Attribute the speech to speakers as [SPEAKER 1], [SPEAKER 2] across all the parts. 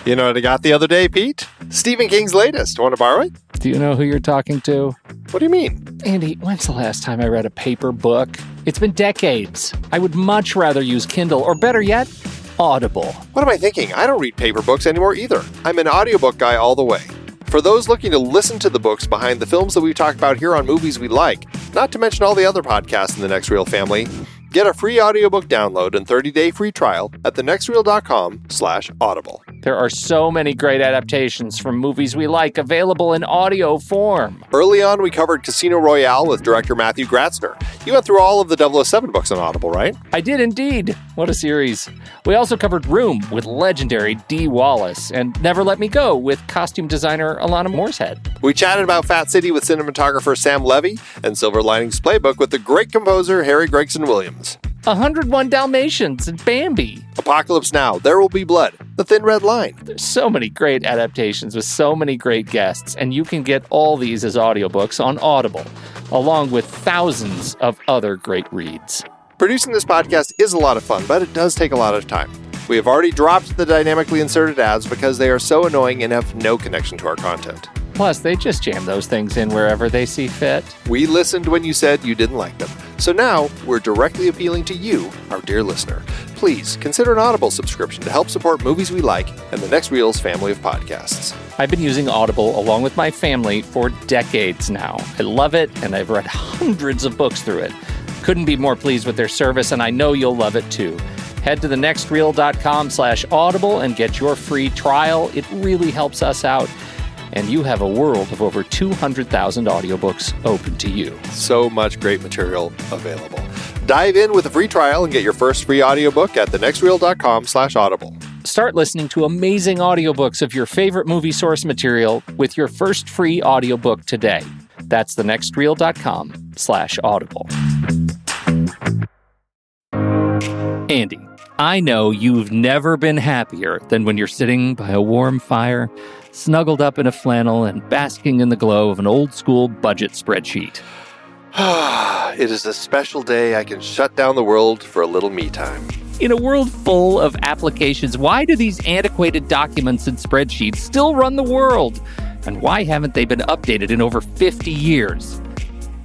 [SPEAKER 1] You know what I got the other day, Pete? Stephen King's latest. Want to borrow it?
[SPEAKER 2] Do you know who you're talking to?
[SPEAKER 1] What do you mean?
[SPEAKER 2] Andy, when's the last time I read a paper book? It's been decades. I would much rather use Kindle, or better yet, Audible.
[SPEAKER 1] What am I thinking? I don't read paper books anymore either. I'm an audiobook guy all the way. For those looking to listen to the books behind the films that we talk about here on Movies We Like, not to mention all the other podcasts in the Next Reel family, get a free audiobook download and 30-day free trial at thenextreel.com/audible.
[SPEAKER 2] There are so many great adaptations from Movies We Like available in audio form.
[SPEAKER 1] Early on, we covered Casino Royale with director Matthew Gratzner. You went through all of the 007 books on Audible, right?
[SPEAKER 2] I did indeed. What a series. We also covered Room with legendary Dee Wallace and Never Let Me Go with costume designer Alana Mooreshead.
[SPEAKER 1] We chatted about Fat City with cinematographer Sam Levy and Silver Linings Playbook with the great composer Harry Gregson Williams.
[SPEAKER 2] 101 Dalmatians and Bambi.
[SPEAKER 1] Apocalypse Now, There Will Be Blood, The Thin Red Line.
[SPEAKER 2] There's so many great adaptations with so many great guests, and you can get all these as audiobooks on Audible, along with thousands of other great reads.
[SPEAKER 1] Producing this podcast is a lot of fun, but it does take a lot of time. We have already dropped the dynamically inserted ads because they are so annoying and have no connection to our content.
[SPEAKER 2] Plus, they just jam those things in wherever they see fit.
[SPEAKER 1] We listened when you said you didn't like them. So now, we're directly appealing to you, our dear listener. Please consider an Audible subscription to help support Movies We Like and the Next Reel's family of podcasts.
[SPEAKER 2] I've been using Audible along with my family for decades now. I love it, and I've read hundreds of books through it. Couldn't be more pleased with their service, and I know you'll love it too. Head to thenextreel.com/audible and get your free trial. It really helps us out. And you have a world of over 200,000 audiobooks open to you.
[SPEAKER 1] So much great material available. Dive in with a free trial and get your first free audiobook at thenextreel.com/audible.
[SPEAKER 2] Start listening to amazing audiobooks of your favorite movie source material with your first free audiobook today. That's thenextreel.com/audible. Andy, I know you've never been happier than when you're sitting by a warm fire, snuggled up in a flannel and basking in the glow of an old-school budget spreadsheet.
[SPEAKER 1] It is a special day I can shut down the world for a little me time.
[SPEAKER 2] In a world full of applications, why do these antiquated documents and spreadsheets still run the world? And why haven't they been updated in over 50 years?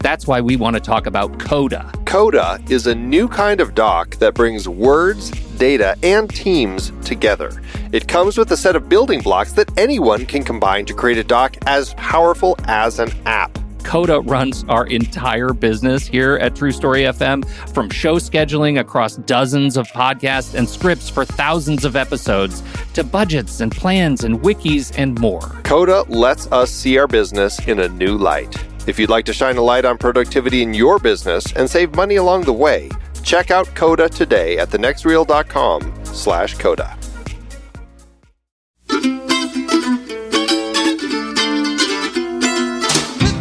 [SPEAKER 2] That's why we want to talk about Coda.
[SPEAKER 1] Coda is a new kind of doc that brings words, data, and teams together. It comes with a set of building blocks that anyone can combine to create a doc as powerful as an app.
[SPEAKER 2] Coda runs our entire business here at True Story FM, from show scheduling across dozens of podcasts and scripts for thousands of episodes, to budgets and plans and wikis and more.
[SPEAKER 1] Coda lets us see our business in a new light. If you'd like to shine a light on productivity in your business and save money along the way, check out Coda today at thenextreel.com/Coda.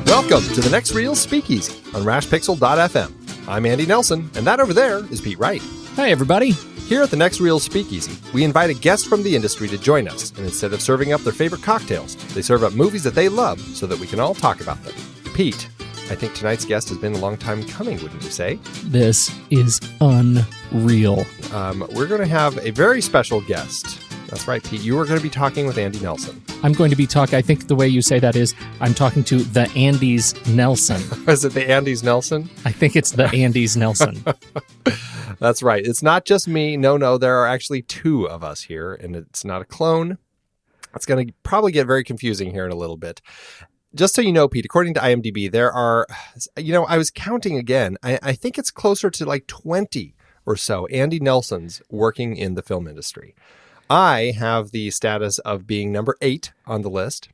[SPEAKER 1] Welcome to the Next Reel Speakeasy on rashpixel.fm. I'm Andy Nelson, and that over there is Pete Wright.
[SPEAKER 2] Hi, everybody.
[SPEAKER 1] Here at the Next Reel Speakeasy, we invite a guest from the industry to join us, and instead of serving up their favorite cocktails, they serve up movies that they love so that we can all talk about them. Pete, I think tonight's guest has been a long time coming, wouldn't you say?
[SPEAKER 2] This is unreal.
[SPEAKER 1] We're going to have a very special guest. That's right, Pete. You are going to be talking with Andy Nelson.
[SPEAKER 2] I'm going to be talking, I think the way you say that is, I'm talking to the Andes Nelson.
[SPEAKER 1] Is it the Andes Nelson?
[SPEAKER 2] I think it's the Andes Nelson.
[SPEAKER 1] That's right. It's not just me. No, there are actually two of us here, and it's not a clone. It's going to probably get very confusing here in a little bit. Just so you know, Pete, according to IMDb, there are, I was counting again. I think it's closer to like 20 or so Andy Nelsons working in the film industry. I have the status of being number 8 on the list.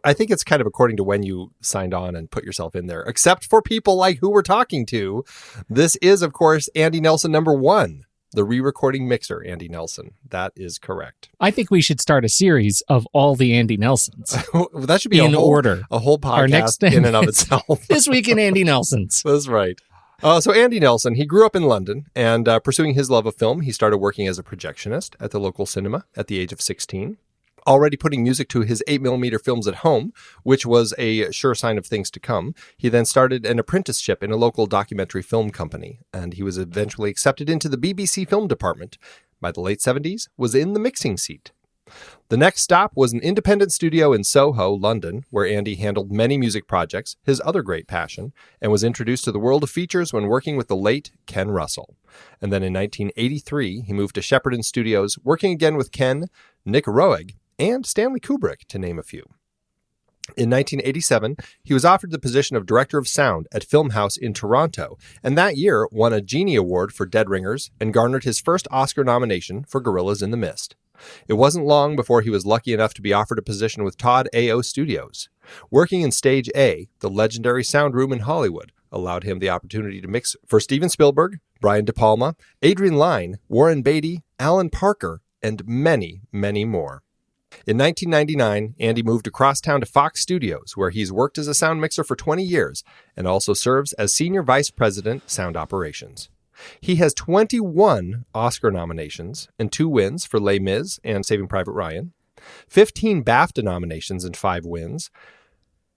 [SPEAKER 1] I think it's kind of according to when you signed on and put yourself in there, except for people like who we're talking to. This is, of course, Andy Nelson number 1. The re-recording mixer, Andy Nelson. That is correct.
[SPEAKER 3] I think we should start a series of all the Andy Nelsons.
[SPEAKER 1] That should be
[SPEAKER 3] in order.
[SPEAKER 1] A whole podcast in and of itself.
[SPEAKER 3] This Week in Andy Nelsons.
[SPEAKER 1] That's right. So Andy Nelson, he grew up in London, and pursuing his love of film, he started working as a projectionist at the local cinema at the age of 16. Already putting music to his 8mm films at home, which was a sure sign of things to come. He then started an apprenticeship in a local documentary film company, and he was eventually accepted into the BBC film department. By the late 70s, was in the mixing seat. The next stop was an independent studio in Soho, London, where Andy handled many music projects, his other great passion, and was introduced to the world of features when working with the late Ken Russell. And then in 1983, he moved to Shepperton Studios, working again with Ken, Nick Roeg, and Stanley Kubrick, to name a few. In 1987, he was offered the position of Director of Sound at Filmhouse in Toronto, and that year won a Genie Award for Dead Ringers and garnered his first Oscar nomination for Gorillas in the Mist. It wasn't long before he was lucky enough to be offered a position with Todd A.O. Studios. Working in Stage A, the legendary sound room in Hollywood, allowed him the opportunity to mix for Steven Spielberg, Brian De Palma, Adrian Lyne, Warren Beatty, Alan Parker, and many, many more. In 1999, Andy moved across town to Fox Studios, where he's worked as a sound mixer for 20 years and also serves as Senior Vice President, Sound Operations. He has 21 Oscar nominations and 2 wins for Les Mis and Saving Private Ryan, 15 BAFTA nominations and 5 wins,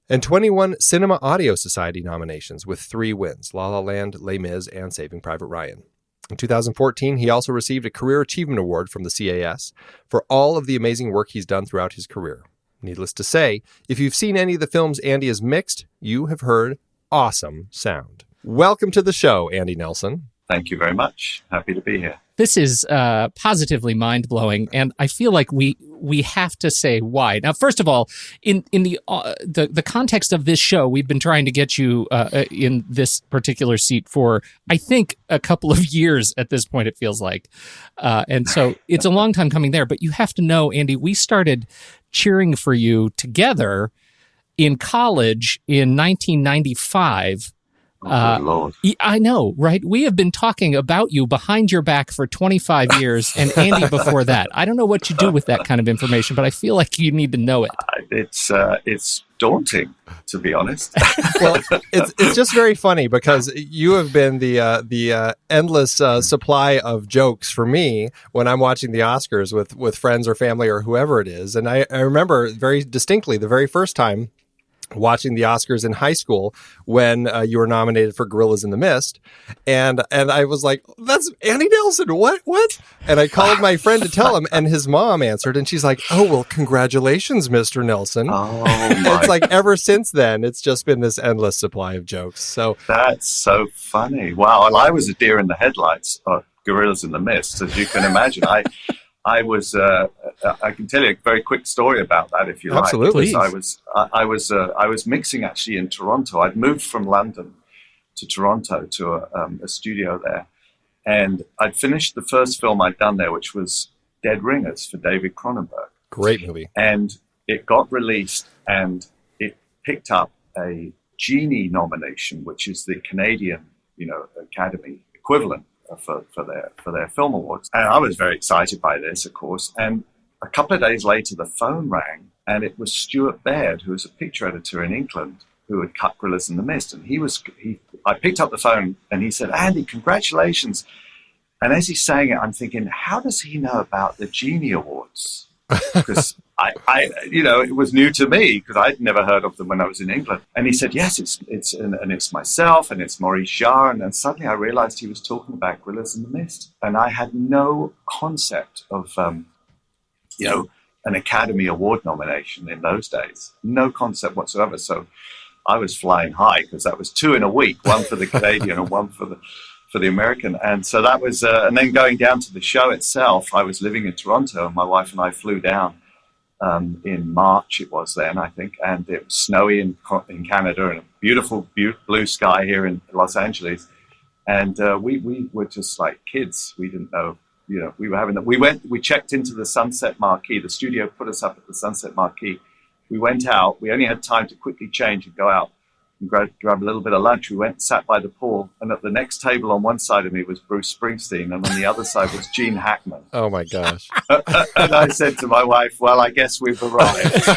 [SPEAKER 1] and 21 Cinema Audio Society nominations with 3 wins, La La Land, Les Mis, and Saving Private Ryan. In 2014, he also received a Career Achievement Award from the CAS for all of the amazing work he's done throughout his career. Needless to say, if you've seen any of the films Andy has mixed, you have heard awesome sound. Welcome to the show, Andy Nelson.
[SPEAKER 4] Thank you very much. Happy to be here.
[SPEAKER 3] This is positively mind-blowing, and I feel like we have to say why. Now, first of all, in the context of this show, we've been trying to get you in this particular seat for, I think, a couple of years at this point, it feels like. And so it's a long time coming there. But you have to know, Andy, we started cheering for you together in college in 1995.
[SPEAKER 4] Lord.
[SPEAKER 3] I know, right? We have been talking about you behind your back for 25 years, and Andy before that. I don't know what you do with that kind of information, but I feel like you need to know it.
[SPEAKER 4] It's daunting, to be honest.
[SPEAKER 1] Well, it's just very funny because you have been the endless supply of jokes for me when I'm watching the Oscars with friends or family or whoever it is. And I remember very distinctly the very first time watching the Oscars in high school when you were nominated for Gorillas in the Mist. And I was like, that's Andy Nelson. What? And I called my friend to tell him, and his mom answered, and she's like, oh, well, congratulations, Mr. Nelson.
[SPEAKER 4] Oh, my.
[SPEAKER 1] It's like ever since then, it's just been this endless supply of jokes. So
[SPEAKER 4] That's so funny. Wow. Well, I was a deer in the headlights of Gorillas in the Mist, as you can imagine. I was. I can tell you a very quick story about that, if you like.
[SPEAKER 1] Absolutely.
[SPEAKER 4] I was mixing actually in Toronto. I'd moved from London to Toronto to a studio there, and I'd finished the first film I'd done there, which was Dead Ringers for David Cronenberg.
[SPEAKER 1] great movie.
[SPEAKER 4] And it got released, and it picked up a Genie nomination, which is the Canadian, Academy equivalent for their film awards. And I was very excited by this, of course. And a couple of days later, the phone rang, and it was Stuart Baird, who was a picture editor in England, who had cut Gorillas in the Mist. And I picked up the phone, and he said, "Andy, congratulations." And as he's saying it, I'm thinking, how does he know about the Genie Awards? Because it was new to me, because I'd never heard of them when I was in England. And he said, "Yes, it's myself, and it's Maurice Jarre." And then suddenly I realized he was talking about Gorillas in the Mist, and I had no concept of an Academy Award nomination in those days, no concept whatsoever. So I was flying high, because that was 2 in a week, one for the Canadian and one for the American. And so that was, and then going down to the show itself, I was living in Toronto, and my wife and I flew down in March, it was then, I think, and it was snowy in Canada, and a beautiful blue sky here in Los Angeles. And we were just like kids. We didn't know, we checked into the Sunset Marquee. The studio put us up at the Sunset Marquee. We went out. We only had time to quickly change and go out and grab a little bit of lunch. We went and sat by the pool, and at the next table on one side of me was Bruce Springsteen, and on the other side was Gene Hackman.
[SPEAKER 1] Oh my gosh.
[SPEAKER 4] And I said to my wife, "Well, I guess we've arrived."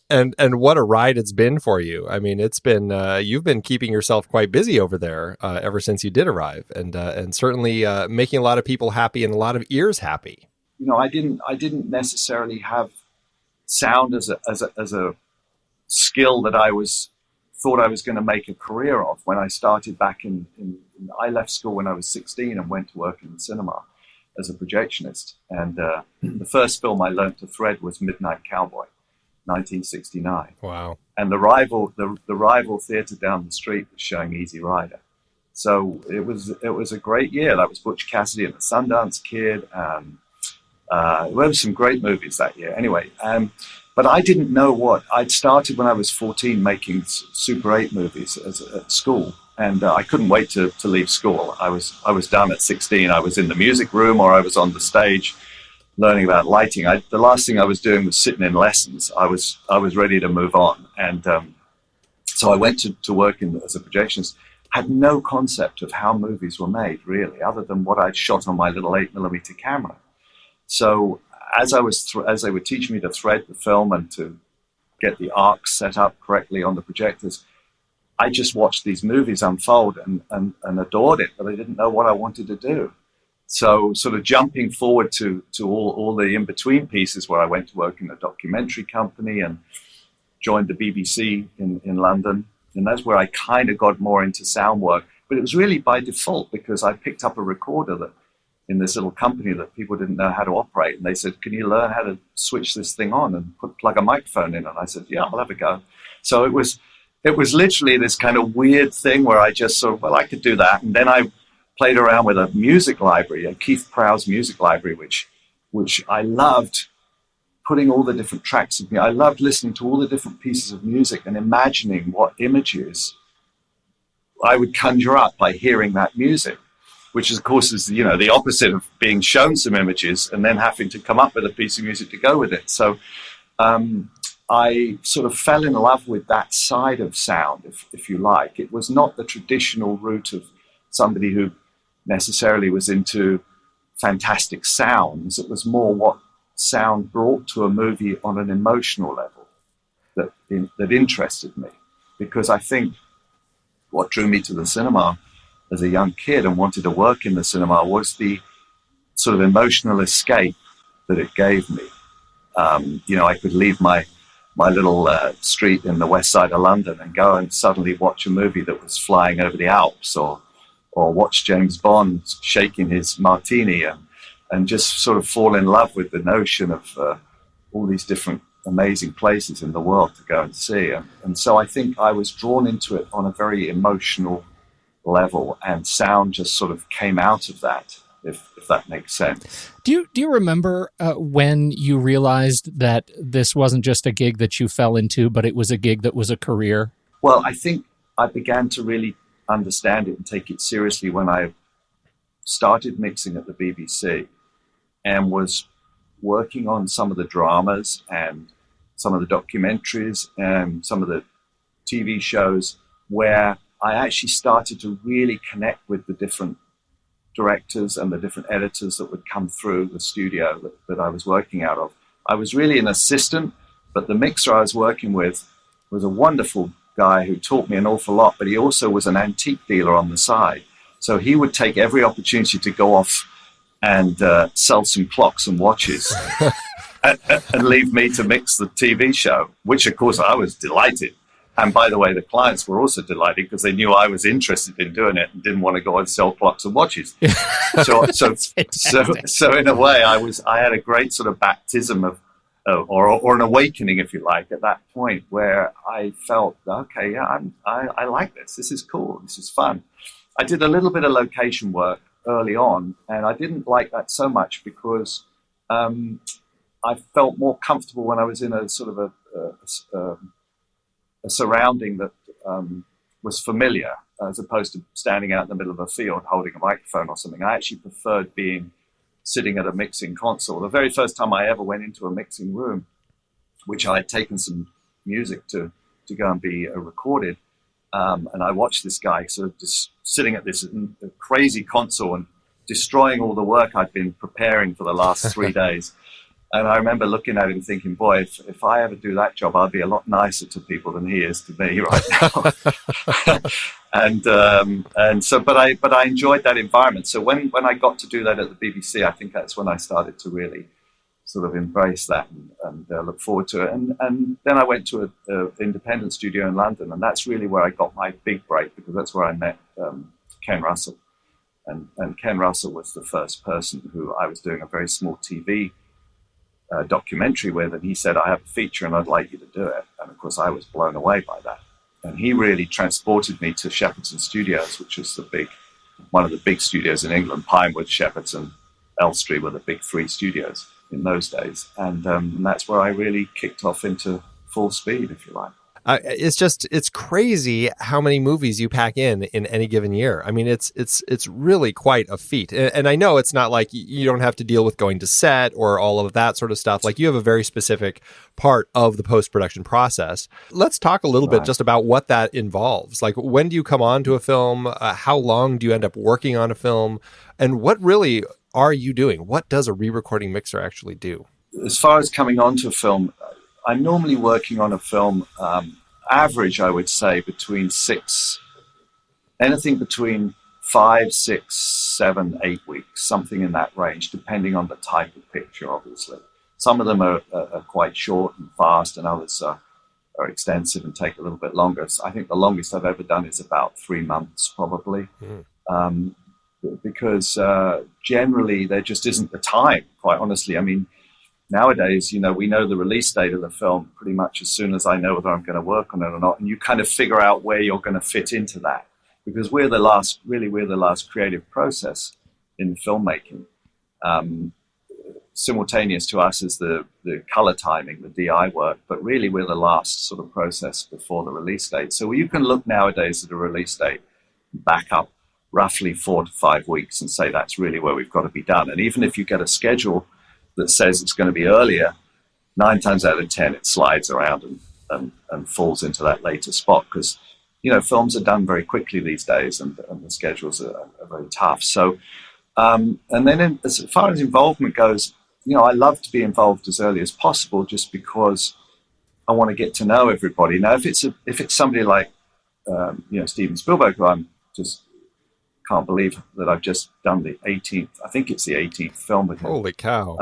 [SPEAKER 1] And what a ride it's been for you. I mean, it's been you've been keeping yourself quite busy over there ever since you did arrive, and certainly making a lot of people happy and a lot of ears happy.
[SPEAKER 4] I didn't necessarily have sound as a skill that thought I was going to make a career of. When I started back I left school when I was 16 and went to work in the cinema. as a projectionist. And the first film I learned to thread was Midnight Cowboy, 1969.
[SPEAKER 1] Wow.
[SPEAKER 4] And the rival theater down the street was showing Easy Rider. So it was a great year. That was Butch Cassidy and the Sundance Kid. There were some great movies that year. Anyway, but I didn't know what. I'd started when I was 14 making Super 8 movies at school. And I couldn't wait to leave school. I was done at 16. I was in the music room or I was on the stage learning about lighting. The last thing I was doing was sitting in lessons. I was ready to move on. And so I went to work as a projectionist. Had no concept of how movies were made, really, other than what I'd shot on my little 8mm camera. So as they were teaching me to thread the film and to get the arcs set up correctly on the projectors, I just watched these movies unfold and adored it, but I didn't know what I wanted to do. So sort of jumping forward to all the in-between pieces where I went to work in a documentary company and joined the BBC in London. And that's where I kind of got more into sound work. But it was really by default because I picked up a recorder that in this little company that people didn't know how to operate. And they said, can you learn how to switch this thing on and plug a microphone in? And I said, yeah, I'll have a go. So it was literally this kind of weird thing where I just sort of, well, I could do that. And then I played around with a music library, a Keith Prowse music library, which I loved putting all the different tracks of me. I loved listening to all the different pieces of music and imagining what images I would conjure up by hearing that music, which of course is, the opposite of being shown some images and then having to come up with a piece of music to go with it. So I sort of fell in love with that side of sound, if you like. It was not the traditional route of somebody who necessarily was into fantastic sounds. It was more what sound brought to a movie on an emotional level that interested me, because I think what drew me to the cinema as a young kid and wanted to work in the cinema was the sort of emotional escape that it gave me. I could leave my little street in the west side of London and go and suddenly watch a movie that was flying over the Alps, or watch James Bond shaking his martini and just sort of fall in love with the notion of all these different amazing places in the world to go and see. And so I think I was drawn into it on a very emotional level, and sound just sort of came out of that, if that makes sense.
[SPEAKER 3] Do you remember when you realized that this wasn't just a gig that you fell into, but it was a gig that was a career?
[SPEAKER 4] Well, I think I began to really understand it and take it seriously when I started mixing at the BBC and was working on some of the dramas and some of the documentaries and some of the TV shows where I actually started to really connect with the different directors and the different editors that would come through the studio that I was working out of. I was really an assistant, but the mixer I was working with was a wonderful guy who taught me an awful lot, but he also was an antique dealer on the side. So he would take every opportunity to go off and sell some clocks and watches and leave me to mix the TV show, which of course I was delighted. And by the way, the clients were also delighted because they knew I was interested in doing it and didn't want to go and sell clocks and watches. So in a way, I had a great sort of baptism of, or an awakening, if you like, at that point where I felt, okay, yeah, I like this. This is cool. This is fun. I did a little bit of location work early on, and I didn't like that so much because I felt more comfortable when I was in a sort of a surrounding that was familiar, as opposed to standing out in the middle of a field holding a microphone or something. I actually preferred sitting at a mixing console. The very first time I ever went into a mixing room, which I had taken some music to go and be recorded, and I watched this guy sort of just sitting at this crazy console and destroying all the work I'd been preparing for the last 3 days. And I remember looking at him thinking, boy, if I ever do that job, I'll be a lot nicer to people than he is to me right now. But I enjoyed that environment. So when I got to do that at the BBC, I think that's when I started to really sort of embrace that and look forward to it. And then I went to an independent studio in London, and that's really where I got my big break, because that's where I met Ken Russell. And Ken Russell was the first person who I was doing a very small TV documentary with, and he said, I have a feature and I'd like you to do it. And of course I was blown away by that. And he really transported me to Shepperton Studios, which was one of the big studios in England. Pinewood, Shepperton, Elstree were the big three studios in those days. And that's where I really kicked off into full speed, if you like.
[SPEAKER 1] It's crazy how many movies you pack in any given year. I mean, it's really quite a feat. And I know it's not like you don't have to deal with going to set or all of that sort of stuff. Like, you have a very specific part of the post-production process. Let's talk a little bit just about what that involves. Like, when do you come on to a film? How long do you end up working on a film? And what really are you doing? What does a re-recording mixer actually do?
[SPEAKER 4] As far as coming on to a film, I'm normally working on a film, average, I would say, anything between 5, 6, 7, 8 weeks, something in that range, depending on the type of picture, obviously. Some of them are quite short and fast, and others are extensive and take a little bit longer. So I think the longest I've ever done is about 3 months, probably, because generally there just isn't the time, quite honestly. I mean, nowadays, we know the release date of the film pretty much as soon as I know whether I'm going to work on it or not. And you kind of figure out where you're going to fit into that, because we're the last creative process in filmmaking. Simultaneous to us is the color timing, the DI work, but really we're the last sort of process before the release date. So you can look nowadays at a release date, back up roughly 4 to 5 weeks and say that's really where we've got to be done. And even if you get a schedule that says it's going to be earlier, 9 times out of 10 it slides around and falls into that later spot, because films are done very quickly these days, and the schedules are very tough. So and then as far as involvement goes, I love to be involved as early as possible, just because I want to get to know everybody. Now, if it's somebody like Steven Spielberg, who I'm just can't believe that I've just done the 18th. I think it's the 18th film with him.
[SPEAKER 1] Holy cow!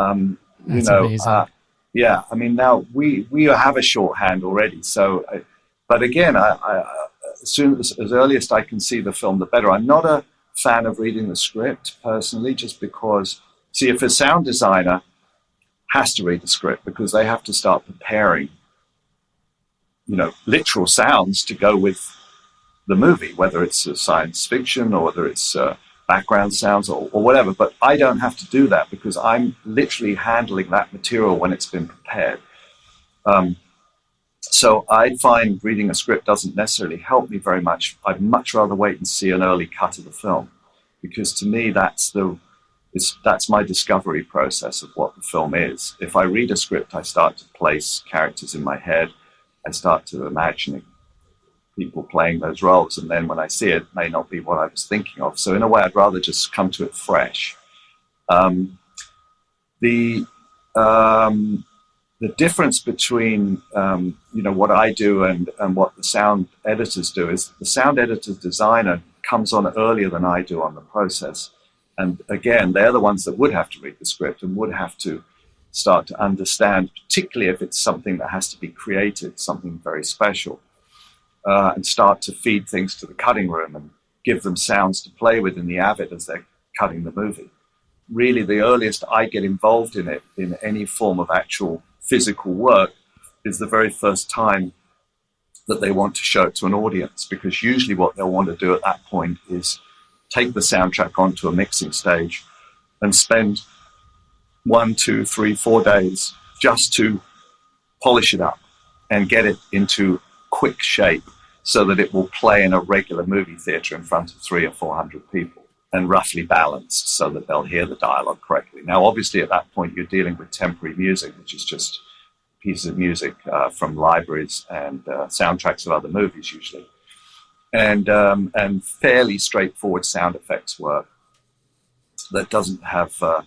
[SPEAKER 3] That's amazing.
[SPEAKER 4] Yeah, I mean, now we have a shorthand already. So, but again, I as earliest I can see the film, the better. I'm not a fan of reading the script personally, just because. See, if a sound designer has to read the script, because they have to start preparing, literal sounds to go with the movie, whether it's science fiction or whether it's background sounds or whatever. But I don't have to do that, because I'm literally handling that material when it's been prepared. So I find reading a script doesn't necessarily help me very much. I'd much rather wait and see an early cut of the film, because to me that's my discovery process of what the film is. If I read a script, I start to place characters in my head. I start to imagining people playing those roles, and then when I see it, it may not be what I was thinking of. So in a way, I'd rather just come to it fresh. The difference between what I do and what the sound editors do is the sound editor designer comes on earlier than I do on the process. And again, they're the ones that would have to read the script and would have to start to understand, particularly if it's something that has to be created, something very special. And start to feed things to the cutting room and give them sounds to play with in the Avid as they're cutting the movie. Really, the earliest I get involved in it, in any form of actual physical work, is the very first time that they want to show it to an audience, because usually what they'll want to do at that point is take the soundtrack onto a mixing stage and spend 1, 2, 3, 4 days just to polish it up and get it into quick shape so that it will play in a regular movie theater in front of 300 or 400 people, and roughly balanced so that they'll hear the dialogue correctly. Now, obviously, at that point, you're dealing with temporary music, which is just pieces of music from libraries and soundtracks of other movies, usually, and fairly straightforward sound effects work that doesn't have a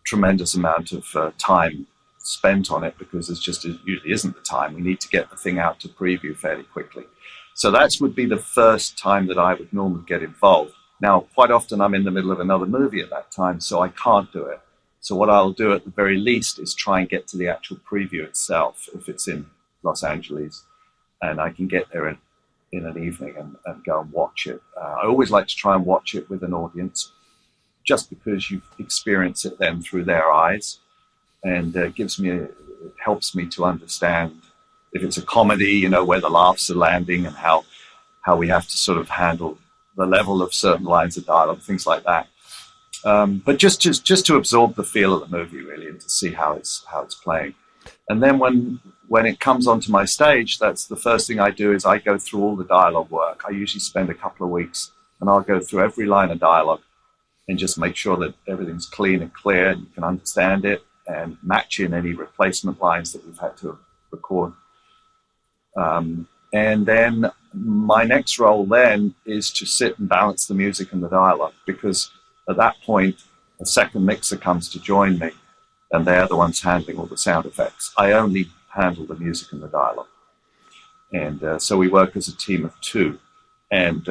[SPEAKER 4] tremendous amount of time spent on it, because it usually isn't the time. We need to get the thing out to preview fairly quickly. So that would be the first time that I would normally get involved. Now, quite often I'm in the middle of another movie at that time, so I can't do it. So what I'll do at the very least is try and get to the actual preview itself, if it's in Los Angeles, and I can get there in an evening and go and watch it. I always like to try and watch it with an audience. just because you experience it then through their eyes, and it helps me to understand if it's a comedy, you know, where the laughs are landing and how we have to sort of handle the level of certain lines of dialogue, things like that. But just to absorb the feel of the movie, really, and to see how it's playing. And then when it comes onto my stage, that's the first thing I do is I go through all the dialogue work. I usually spend a couple of weeks, and I'll go through every line of dialogue and just make sure that everything's clean and clear and you can understand it, and match in any replacement lines that we've had to record. And then my next role then is to sit and balance the music and the dialogue, because at that point, a second mixer comes to join me, and they're the ones handling all the sound effects. I only handle the music and the dialogue. And so we work as a team of two. And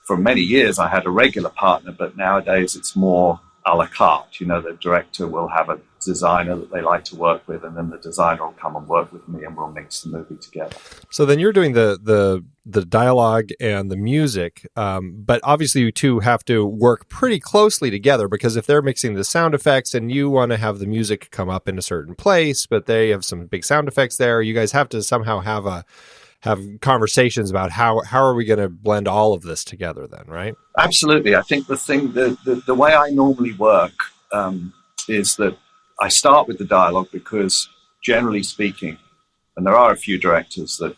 [SPEAKER 4] for many years, I had a regular partner, but nowadays it's more a la carte. You know, the director will have a designer that they like to work with, and then the designer will come and work with me, and we'll mix the movie together.
[SPEAKER 1] So then you're doing the dialogue and the music, but obviously you two have to work pretty closely together, because if they're mixing the sound effects and you want to have the music come up in a certain place, but they have some big sound effects there, you guys have to somehow have conversations about how are we going to blend all of this together then, right?
[SPEAKER 4] Absolutely. I think the way I normally work is that I start with the dialogue, because generally speaking, and there are a few directors that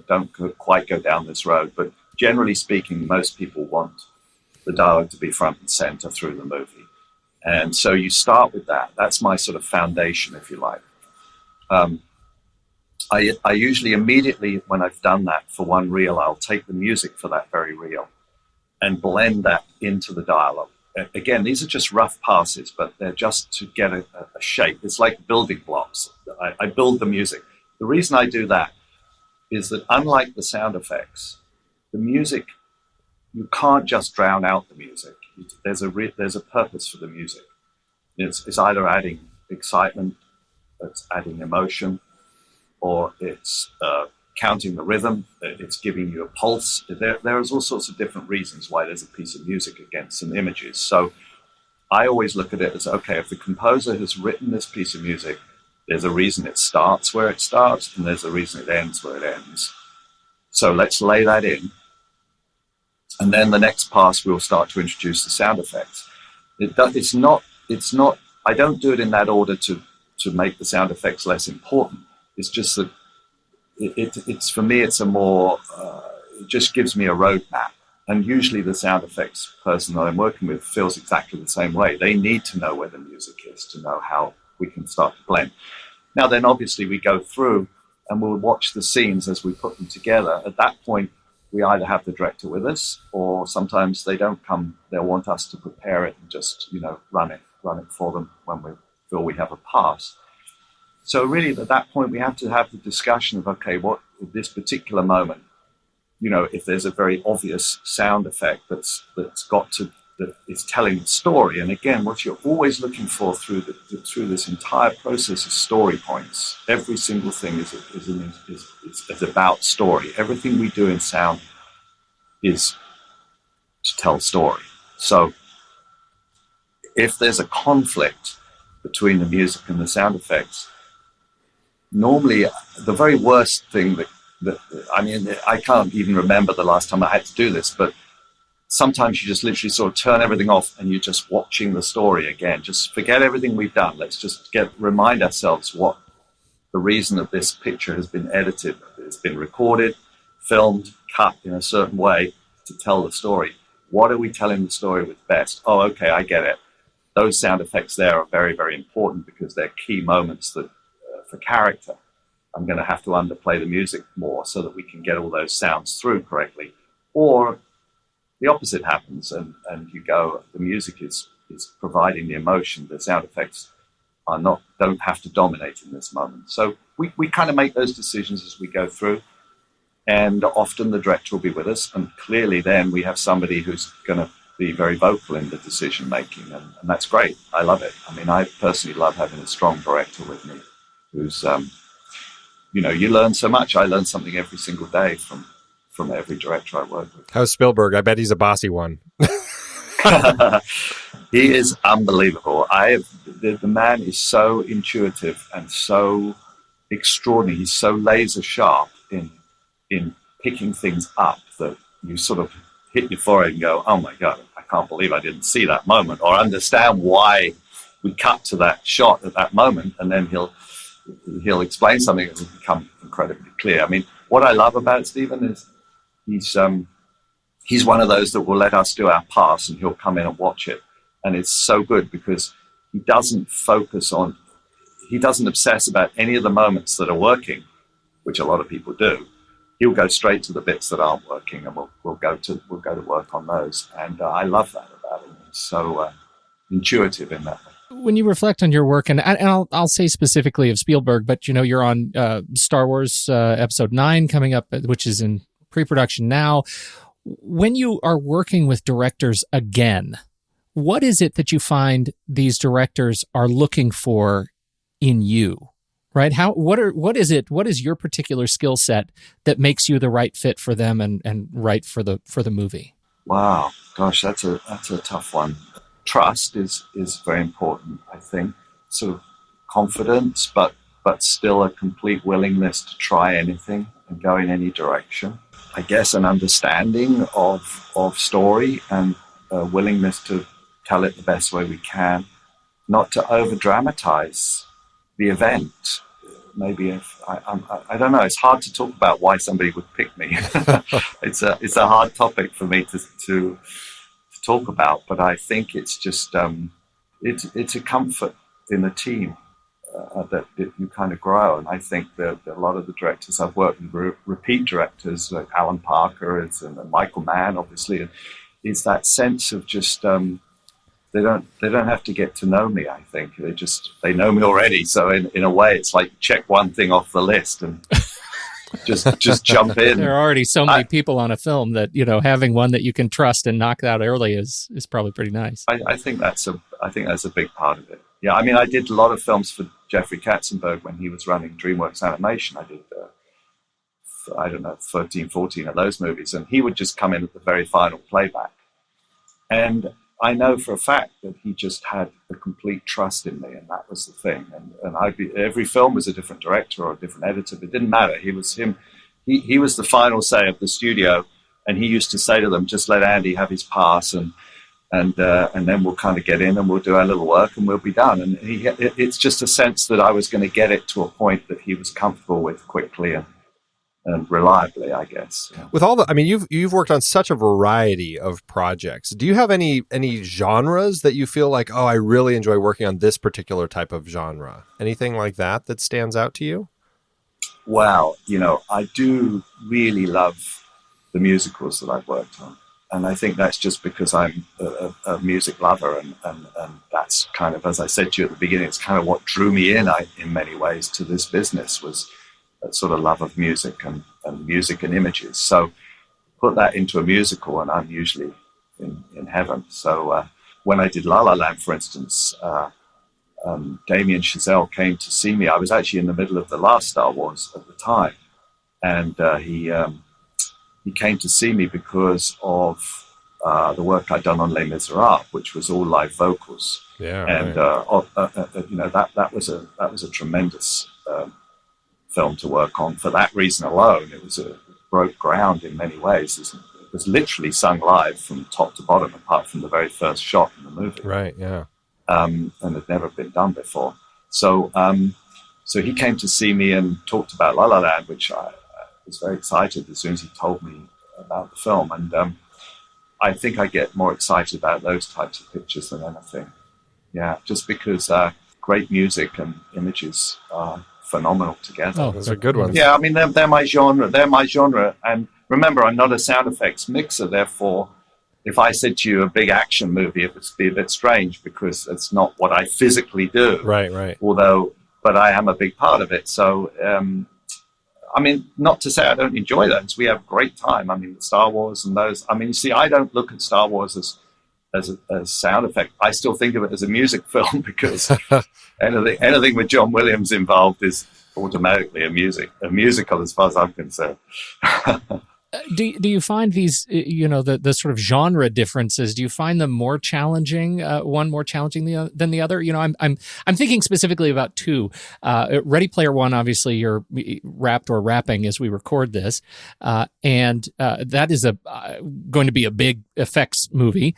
[SPEAKER 4] don't quite go down this road, but generally speaking, most people want the dialogue to be front and center through the movie. And so you start with that. That's my sort of foundation, if you like. I usually immediately, when I've done that for one reel, I'll take the music for that very reel and blend that into the dialogue. Again, these are just rough passes, but they're just to get a shape. It's like building blocks. I build the music. The reason I do that is that, unlike the sound effects, the music, you can't just drown out the music. There's a purpose for the music. It's either adding excitement, it's adding emotion, or it's counting the rhythm, it's giving you a pulse. There's all sorts of different reasons why there's a piece of music against some images. So I always look at it as, okay, if the composer has written this piece of music, there's a reason it starts where it starts, and there's a reason it ends where it ends. So let's lay that in. And then the next pass, we'll start to introduce the sound effects. It's not, I don't do it in that order to make the sound effects less important. It's just that it's for me, it's a more, it just gives me a roadmap. And usually the sound effects person that I'm working with feels exactly the same way. They need to know where the music is to know how we can start to blend. Now then, obviously we go through and we'll watch the scenes as we put them together. At that point, we either have the director with us, or sometimes they don't come. They'll want us to prepare it and just, run it for them when we feel we have a pass. So really, at that point, we have to have the discussion of, okay, what at this particular moment, if there's a very obvious sound effect that is telling the story. And again, what you're always looking for through this entire process is story points. Every single thing is about story. Everything we do in sound is to tell story. So if there's a conflict between the music and the sound effects, normally the very worst thing I can't even remember the last time I had to do this, but sometimes you just literally sort of turn everything off and you're just watching the story again. Just forget everything we've done. Let's just remind ourselves what the reason that this picture has been edited. It's been recorded, filmed, cut in a certain way to tell the story. What are we telling the story with best? Oh, okay, I get it. Those sound effects there are very, very important because they're key moments that for character. I'm going to have to underplay the music more so that we can get all those sounds through correctly. Or the opposite happens and you go, the music is providing the emotion, the sound effects don't have to dominate in this moment. So we kind of make those decisions as we go through, and often the director will be with us, and clearly then we have somebody who's going to be very vocal in the decision making, and that's great. I love it. I mean, I personally love having a strong director with me who's you learn so much. I learn something every single day from every director I work with.
[SPEAKER 1] How's Spielberg? I bet he's a bossy one.
[SPEAKER 4] He is unbelievable. The man is so intuitive and so extraordinary. He's so laser sharp in picking things up that you sort of hit your forehead and go, "Oh my God, I can't believe I didn't see that moment," or understand why we cut to that shot at that moment, and then he'll explain something that will become incredibly clear. I mean, what I love about Stephen is he's one of those that will let us do our pass, and he'll come in and watch it. And it's so good because he doesn't obsess about any of the moments that are working, which a lot of people do. He'll go straight to the bits that aren't working, and we'll go to work on those. And I love that about him. He's so intuitive in that way.
[SPEAKER 3] When you reflect on your work, and I'll say specifically of Spielberg, but you're on Star Wars Episode 9 coming up, which is in pre-production now. When you are working with directors again, what is it that you find these directors are looking for in you? Right? What is your particular skill set that makes you the right fit for them and right for the movie?
[SPEAKER 4] Wow, gosh, that's a tough one. Trust is very important, I think. Sort of confidence, but still a complete willingness to try anything and go in any direction. I guess an understanding of story and a willingness to tell it the best way we can, not to over dramatize the event. Maybe I don't know. It's hard to talk about why somebody would pick me. It's a hard topic for me to talk about, but I think it's just it's a comfort in the team that you kind of grow. And I think that a lot of the directors I've worked with, repeat directors like Alan Parker and Michael Mann, obviously, and it's that sense of just they don't have to get to know me. I think they know me already. So in a way, it's like check one thing off the list and just jump in.
[SPEAKER 3] There are already so many people on a film that having one that you can trust and knock out early is probably pretty nice.
[SPEAKER 4] I think that's a big part of it. Yeah, I mean, I did a lot of films for Jeffrey Katzenberg when he was running DreamWorks Animation. I did 13, 14 of those movies, and he would just come in at the very final playback. And I know for a fact that he just had the complete trust in me, and that was the thing. And every film was a different director or a different editor, but it didn't matter. He was him. He was the final say of the studio, and he used to say to them, "Just let Andy have his pass, and then we'll kind of get in and we'll do our little work and we'll be done." And it's just a sense that I was going to get it to a point that he was comfortable with quickly and reliably, I guess. Yeah.
[SPEAKER 1] With all you've worked on such a variety of projects. Do you have any genres that you feel like, oh, I really enjoy working on this particular type of genre? Anything like that stands out to you?
[SPEAKER 4] Well, I do really love the musicals that I've worked on. And I think that's just because I'm a music lover. And that's kind of, as I said to you at the beginning, it's kind of what drew me in many ways to this business was that sort of love of music and music and images. So put that into a musical and I'm usually in heaven. So when I did La La Land, for instance, Damien Chazelle came to see me. I was actually in the middle of the last Star Wars at the time. And he came to see me because of the work I'd done on Les Miserables, which was all live vocals.
[SPEAKER 1] Yeah,
[SPEAKER 4] and
[SPEAKER 1] right.
[SPEAKER 4] That was a tremendous film to work on for that reason alone. It broke ground in many ways. It was literally sung live from top to bottom, apart from the very first shot in the movie.
[SPEAKER 1] Right. Yeah.
[SPEAKER 4] And had never been done before. So he came to see me and talked about La La Land, which I was very excited as soon as he told me about the film. And I think I get more excited about those types of pictures than anything. Yeah, just because great music and images are phenomenal together.
[SPEAKER 1] Oh, those are good ones.
[SPEAKER 4] Yeah, I mean, they're my genre. They're my genre. And remember, I'm not a sound effects mixer. Therefore, if I said to you a big action movie, it would be a bit strange because it's not what I physically do.
[SPEAKER 1] Right.
[SPEAKER 4] But I am a big part of it. So, I mean, not to say I don't enjoy those. We have a great time. I mean, Star Wars and those. I mean, you see, I don't look at Star Wars as sound effect. I still think of it as a music film because anything with John Williams involved is automatically a musical as far as I'm concerned.
[SPEAKER 3] Do you find these, the sort of genre differences? Do you find them more challenging? One more challenging than the other? I'm thinking specifically about two. Ready Player One, obviously, you're wrapped or wrapping as we record this, and that is going to be a big effects movie.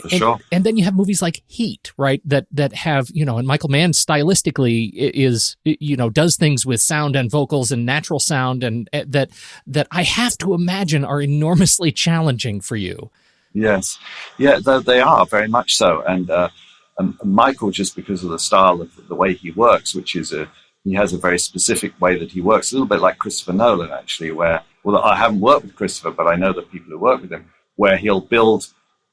[SPEAKER 4] Sure.
[SPEAKER 3] And then you have movies like Heat, right? That have and Michael Mann stylistically does things with sound and vocals and natural sound, and that I have to imagine are enormously challenging for you.
[SPEAKER 4] Yes, yeah, they are very much so. And Michael, just because of the style of the way he works, which is he has a very specific way that he works, a little bit like Christopher Nolan, actually, I haven't worked with Christopher, but I know the people who work with him, where he'll build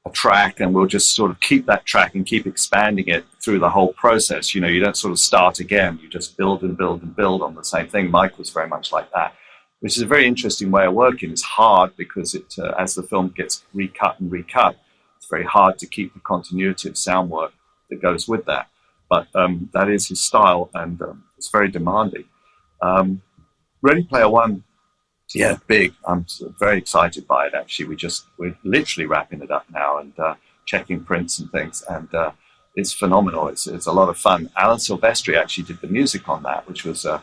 [SPEAKER 4] a track and we'll just sort of keep that track and keep expanding it through the whole process. You don't sort of start again. You just build and build and build on the same thing. Michael's very much like that, which is a very interesting way of working. It's hard because as the film gets recut and recut, it's very hard to keep the continuity of sound work that goes with that. But that is his style, and it's very demanding. Ready Player One, yeah, big. I'm very excited by it, actually. We're literally wrapping it up now and checking prints and things, and it's phenomenal. It's a lot of fun. Alan Silvestri actually did the music on that, which was the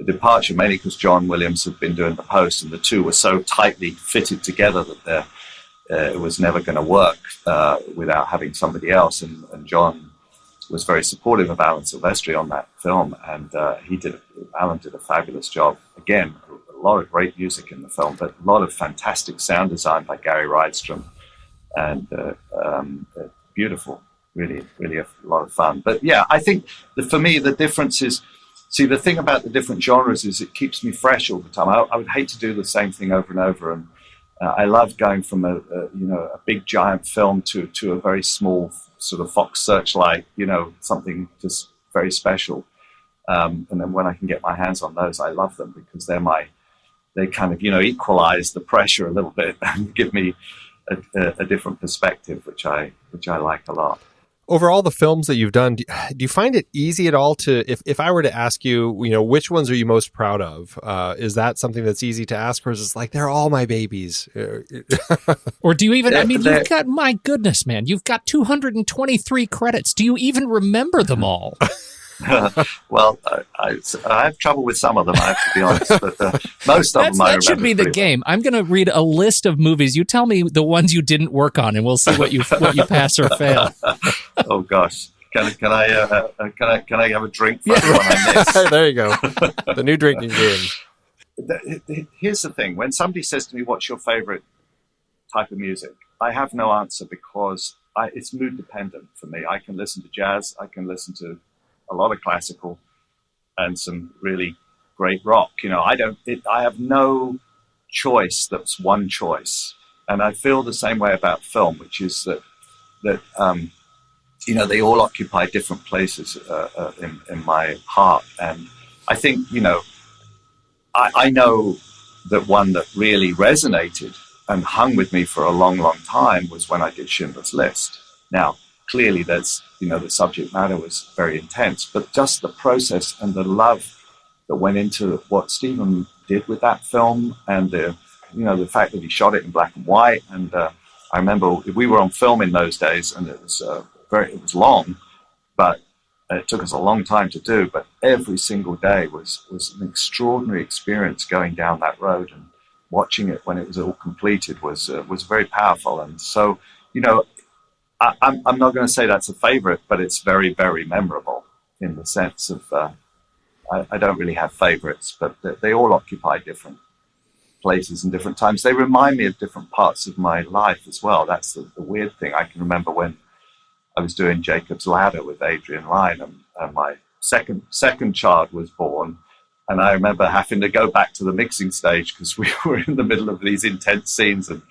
[SPEAKER 4] departure, mainly because John Williams had been doing the post, and the two were so tightly fitted together that it was never going to work without having somebody else. And John was very supportive of Alan Silvestri on that film, and Alan did a fabulous job. Again, a lot of great music in the film, but a lot of fantastic sound design by Gary Rydstrom, and beautiful, really, really a lot of fun. But yeah, I think for me, the difference is, see, the thing about the different genres is it keeps me fresh all the time. I would hate to do the same thing over and over. And I love going from a big giant film to a very small sort of Fox Searchlight, something just very special. And then when I can get my hands on those, I love them because they kind of, equalize the pressure a little bit and give me a different perspective, which I like a lot.
[SPEAKER 1] Over all the films that you've done, do you find it easy at all to, if I were to ask you, which ones are you most proud of? Is that something that's easy to ask, or is it like, they're all my babies?
[SPEAKER 3] Or do you even, you've got, my goodness, man, you've got 223 credits. Do you even remember them all?
[SPEAKER 4] Well, I have trouble with some of them, I have to be honest, but most of them I remember.
[SPEAKER 3] That should be the game. I'm going to read a list of movies. You tell me the ones you didn't work on, and we'll see what you pass or fail.
[SPEAKER 4] Oh gosh, can I have a drink for everyone I miss?
[SPEAKER 1] There you go, the new drinking game.
[SPEAKER 4] Here's the thing: when somebody says to me, "What's your favorite type of music?" I have no answer because it's mood dependent for me. I can listen to jazz, I can listen to a lot of classical, and some really great rock. I have no choice that's one choice. And I feel the same way about film, which is that they all occupy different places in my heart. And I think, I know that one that really resonated and hung with me for a long, long time was when I did Schindler's List. Now, clearly the subject matter was very intense, but just the process and the love that went into what Stephen did with that film, and the fact that he shot it in black and white. And I remember we were on film in those days, and it was long, but it took us a long time to do. But every single day was an extraordinary experience going down that road, and watching it when it was all completed was very powerful. And so, I'm not going to say that's a favorite, but it's very, very memorable in the sense of I don't really have favorites, but they all occupy different places and different times. They remind me of different parts of my life as well. That's the weird thing. I can remember when I was doing Jacob's Ladder with Adrian Lyne, and my second child was born, and I remember having to go back to the mixing stage because we were in the middle of these intense scenes, and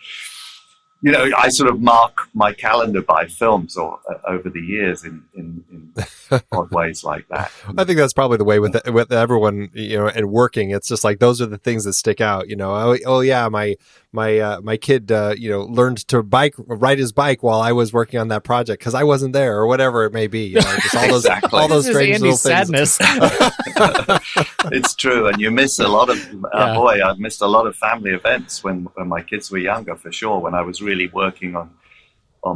[SPEAKER 4] I sort of mark my calendar by films or over the years in odd ways like that.
[SPEAKER 1] I think that's probably the way with everyone, and working. It's just like those are the things that stick out. Oh yeah, my kid, learned to ride his bike while I was working on that project because I wasn't there or whatever it may be. Just all those
[SPEAKER 4] Exactly.
[SPEAKER 1] all those
[SPEAKER 3] This is
[SPEAKER 1] strange little
[SPEAKER 3] Andy's
[SPEAKER 1] things.
[SPEAKER 3] sadness.
[SPEAKER 4] It's true, and you miss a lot of I've missed a lot of family events when my kids were younger, for sure. When I was really working on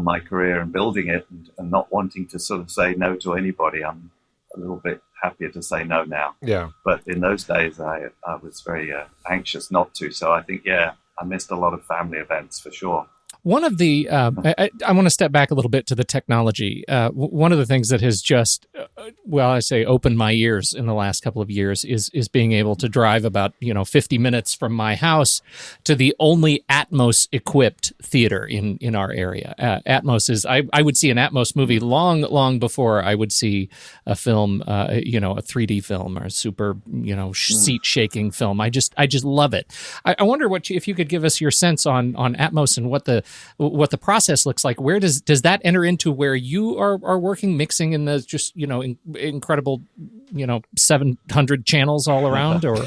[SPEAKER 4] my career and building it, and not wanting to sort of say no to anybody. I'm a little bit happier to say no now.
[SPEAKER 1] Yeah.
[SPEAKER 4] But in those days, I was very anxious not to. So I think, I missed a lot of family events for sure.
[SPEAKER 3] One of the, I want to step back a little bit to the technology. One of the things that has just, opened my ears in the last couple of years is being able to drive about, 50 minutes from my house to the only Atmos equipped theater in our area. Atmos is, I would see an Atmos movie long before I would see a film, a 3D film or a super, seat shaking film. I just love it. I wonder if you could give us your sense on Atmos and what the process looks like. Where does that enter into where you are working, mixing in the just incredible 700 channels all around? Or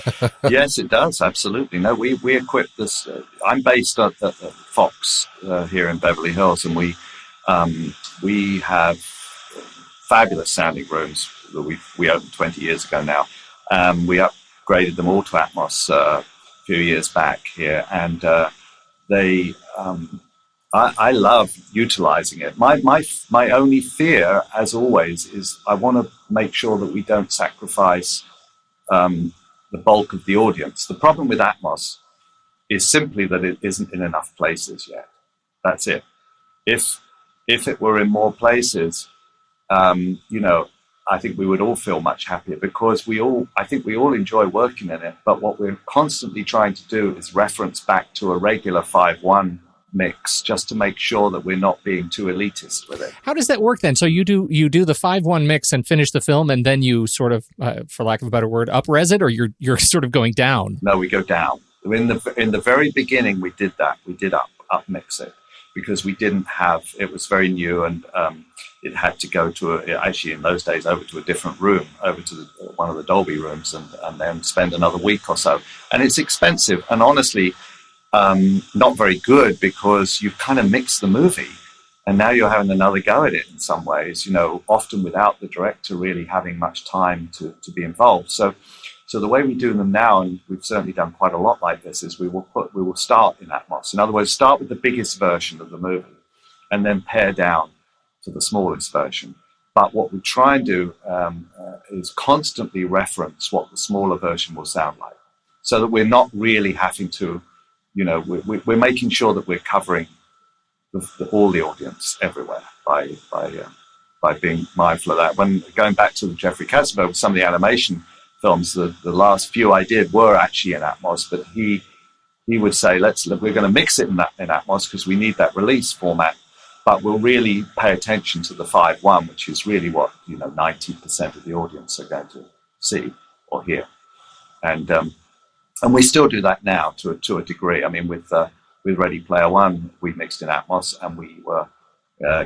[SPEAKER 4] Yes, it does, absolutely. No, we equip this. I'm based at Fox here in Beverly Hills, and we have fabulous sounding rooms that we opened 20 years ago now. We upgraded them all to Atmos a few years back here, and I love utilizing it. My only fear, as always, is I want to make sure that we don't sacrifice the bulk of the audience. The problem with Atmos is simply that it isn't in enough places yet. That's it. If it were in more places, I think we would all feel much happier because I think we all enjoy working in it. But what we're constantly trying to do is reference back to a regular 5/1 mix just to make sure that we're not being too elitist with it.
[SPEAKER 3] how does that work then? So you do the 5/1 mix and finish the film, and then you sort of, for lack of a better word, up-res it, or you're sort of going down?
[SPEAKER 4] No, we go down. In the very beginning, we did that. We did up mix it because we didn't have. It was very new, and it had to go to actually in those days over to a different room, over to one of the Dolby rooms, and then spend another week or so. And it's expensive, and honestly, not very good because you've kind of mixed the movie, and now you're having another go at it in some ways. Often without the director really having much time to be involved. So the way we do them now, and we've certainly done quite a lot like this, is we will start in Atmos. In other words, start with the biggest version of the movie, and then pare down to the smallest version. But what we try and do is constantly reference what the smaller version will sound like, so that we're not really having to, we're making sure that we're covering all the audience everywhere by being mindful of that. When going back to the Jeffrey Katzenberg, with some of the animation films, the last few I did were actually in Atmos, but he would say, we're going to mix it in Atmos because we need that release format. But we'll really pay attention to the 5/1, which is really what 90% of the audience are going to see or hear, and we still do that now to a degree. I mean, with Ready Player One, we mixed in Atmos, and we were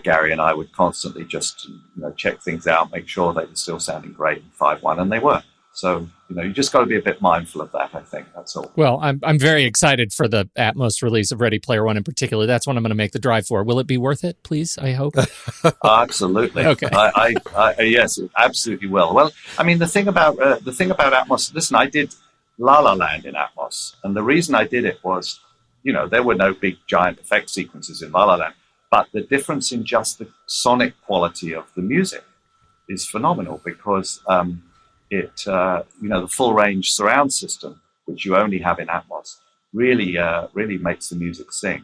[SPEAKER 4] Gary and I would constantly just check things out, make sure they were still sounding great in 5/1, and they were. So, you just got to be a bit mindful of that, I think. That's all.
[SPEAKER 3] Well, I'm very excited for the Atmos release of Ready Player One in particular. That's what I'm going to make the drive for. Will it be worth it, please? I hope.
[SPEAKER 4] Absolutely.
[SPEAKER 3] Okay.
[SPEAKER 4] I yes, it absolutely will. Well, I mean, the thing about Atmos, listen, I did La La Land in Atmos. And the reason I did it was, there were no big giant effect sequences in La La Land. But the difference in just the sonic quality of the music is phenomenal because the full range surround system, which you only have in Atmos, really makes the music sing.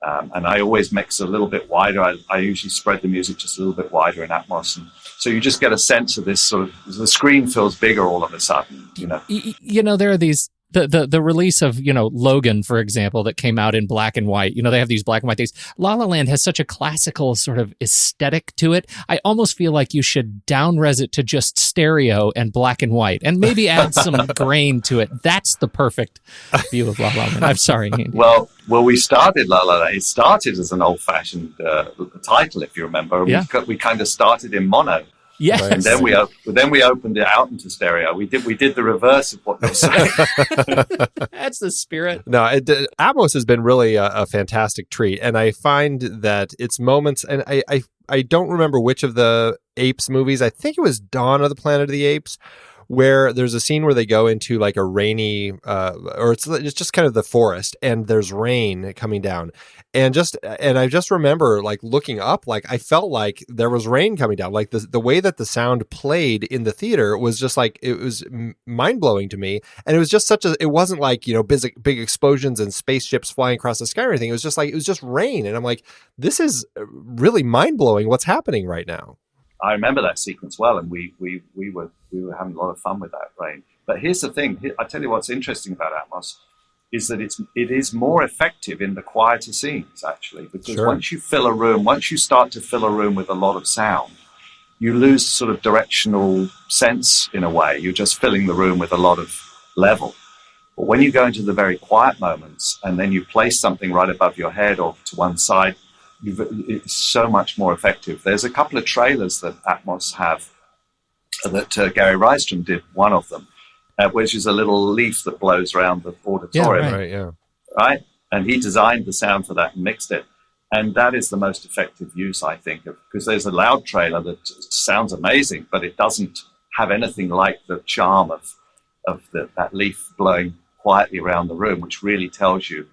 [SPEAKER 4] And I always mix a little bit wider. I usually spread the music just a little bit wider in Atmos. And so you just get a sense of this sort of, the screen feels bigger all of a sudden,
[SPEAKER 3] There are these the release of, Logan, for example, that came out in black and white. They have these black and white things. La La Land has such a classical sort of aesthetic to it. I almost feel like you should down-res it to just stereo and black and white, and maybe add some grain to it. That's the perfect view of La La Land. I'm sorry, Andy.
[SPEAKER 4] Well, we started La La Land. It started as an old-fashioned title, if you remember.
[SPEAKER 3] Yeah.
[SPEAKER 4] We kind of started in mono.
[SPEAKER 3] Yes.
[SPEAKER 4] And then we opened it out into stereo. We did the reverse of what you're saying.
[SPEAKER 3] That's the spirit.
[SPEAKER 1] No, Atmos has been really a fantastic treat, and I find that its moments, and I don't remember which of the Apes movies. I think it was Dawn of the Planet of the Apes, where there's a scene where they go into like a rainy, or it's just kind of the forest, and there's rain coming down, and I just remember like looking up, like I felt like there was rain coming down, like the way that the sound played in the theater was just like, it was mind blowing to me, and it was just it wasn't like big explosions and spaceships flying across the sky or anything. It was just rain, and I'm like, this is really mind blowing. What's happening right now?
[SPEAKER 4] I remember that sequence well, and we were having a lot of fun with that rain. But here's the thing: I tell you what's interesting about Atmos is that it is more effective in the quieter scenes, actually, because
[SPEAKER 1] Sure.
[SPEAKER 4] once you start to fill a room with a lot of sound, you lose sort of directional sense in a way. You're just filling the room with a lot of level. But when you go into the very quiet moments, and then you place something right above your head or to one side, it's so much more effective. There's a couple of trailers that Atmos have that Gary Rydstrom did, one of them, which is a little leaf that blows around the auditorium.
[SPEAKER 3] Yeah,
[SPEAKER 1] Right, yeah.
[SPEAKER 4] Right? And he designed the sound for that and mixed it. And that is the most effective use, I think, because there's a loud trailer that sounds amazing, but it doesn't have anything like the charm of that leaf blowing quietly around the room, which really tells you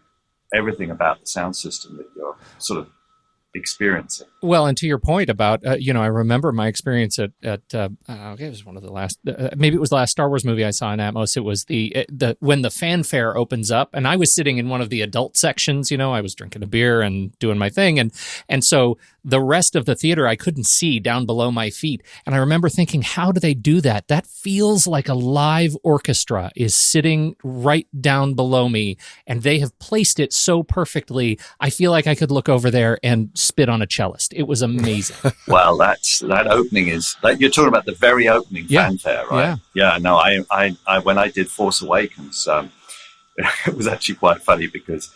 [SPEAKER 4] everything about the sound system that you're sort of experiencing.
[SPEAKER 3] Well, and to your point about, I remember my experience at it was one of the last, maybe it was the last Star Wars movie I saw in Atmos. It was when the fanfare opens up, and I was sitting in one of the adult sections. I was drinking a beer and doing my thing, and so the rest of the theater I couldn't see down below my feet. And I remember thinking, how do they do that? That feels like a live orchestra is sitting right down below me, and they have placed it so perfectly. I feel like I could look over there and spit on a cellist. It was amazing.
[SPEAKER 4] Well, that opening is like, you're talking about the very opening fanfare, right? Yeah. No, I when I did Force Awakens, it was actually quite funny because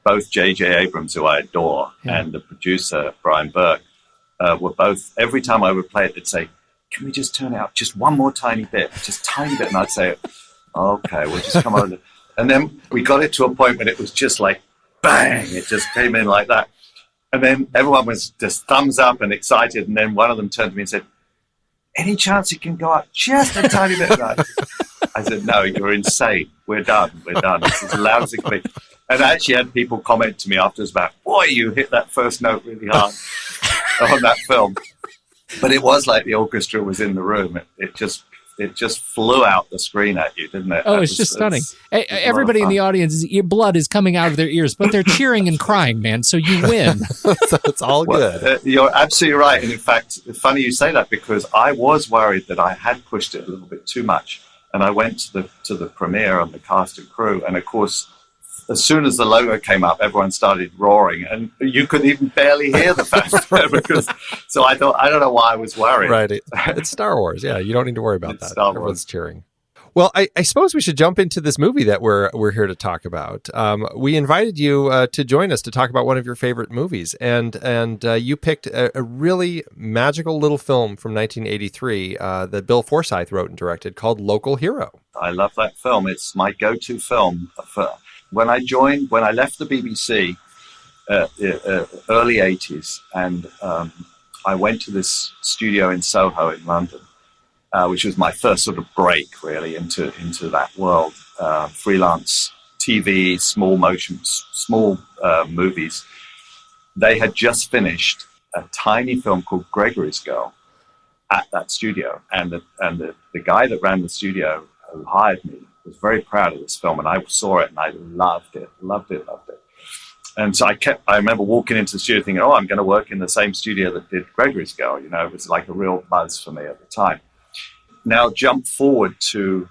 [SPEAKER 4] both J.J. Abrams, who I adore, and the producer Brian Burt were both, every time I would play it, they'd say, "Can we just turn it up just one more tiny bit, just tiny bit?" And I'd say, "Okay, we'll just come over." And then we got it to a point when it was just like bang, it just came in like that. And then everyone was just thumbs up and excited. And then one of them turned to me and said, "Any chance it can go up just a tiny bit?" I said, "No, you're insane. We're done. It's as loud as it can be." And I actually had people comment to me afterwards about, "Boy, you hit that first note really hard on that film." But it was like the orchestra was in the room. It just flew out the screen at you, didn't it?
[SPEAKER 3] Oh, it's just stunning. Everybody in the audience, your blood is coming out of their ears, but they're cheering and crying, man. So you win.
[SPEAKER 1] So it's all good.
[SPEAKER 4] You're absolutely right. And in fact, it's funny you say that, because I was worried that I had pushed it a little bit too much. And I went to the premiere and the cast and crew. And of course, as soon as the logo came up, everyone started roaring, and you could even barely hear the fanfare. So I thought, I don't know why I was worried.
[SPEAKER 1] Right. It's Star Wars. Yeah, you don't need to worry about
[SPEAKER 4] It's
[SPEAKER 1] that.
[SPEAKER 4] Star Wars.
[SPEAKER 1] Everyone's cheering. Well, I suppose we should jump into this movie that we're here to talk about. We invited you to join us to talk about one of your favorite movies, and you picked a really magical little film from 1983 that Bill Forsyth wrote and directed called Local Hero.
[SPEAKER 4] I love that film. It's my go-to film. When I left the BBC early 80s, and I went to this studio in Soho in London, which was my first sort of break really into that world, freelance TV, small movies. They had just finished a tiny film called Gregory's Girl at that studio, and the guy that ran the studio who hired me was very proud of this film, and I saw it and I loved it. And so I remember walking into the studio thinking, "Oh, I'm going to work in the same studio that did Gregory's Girl." It was like a real buzz for me at the time. Now jump forward to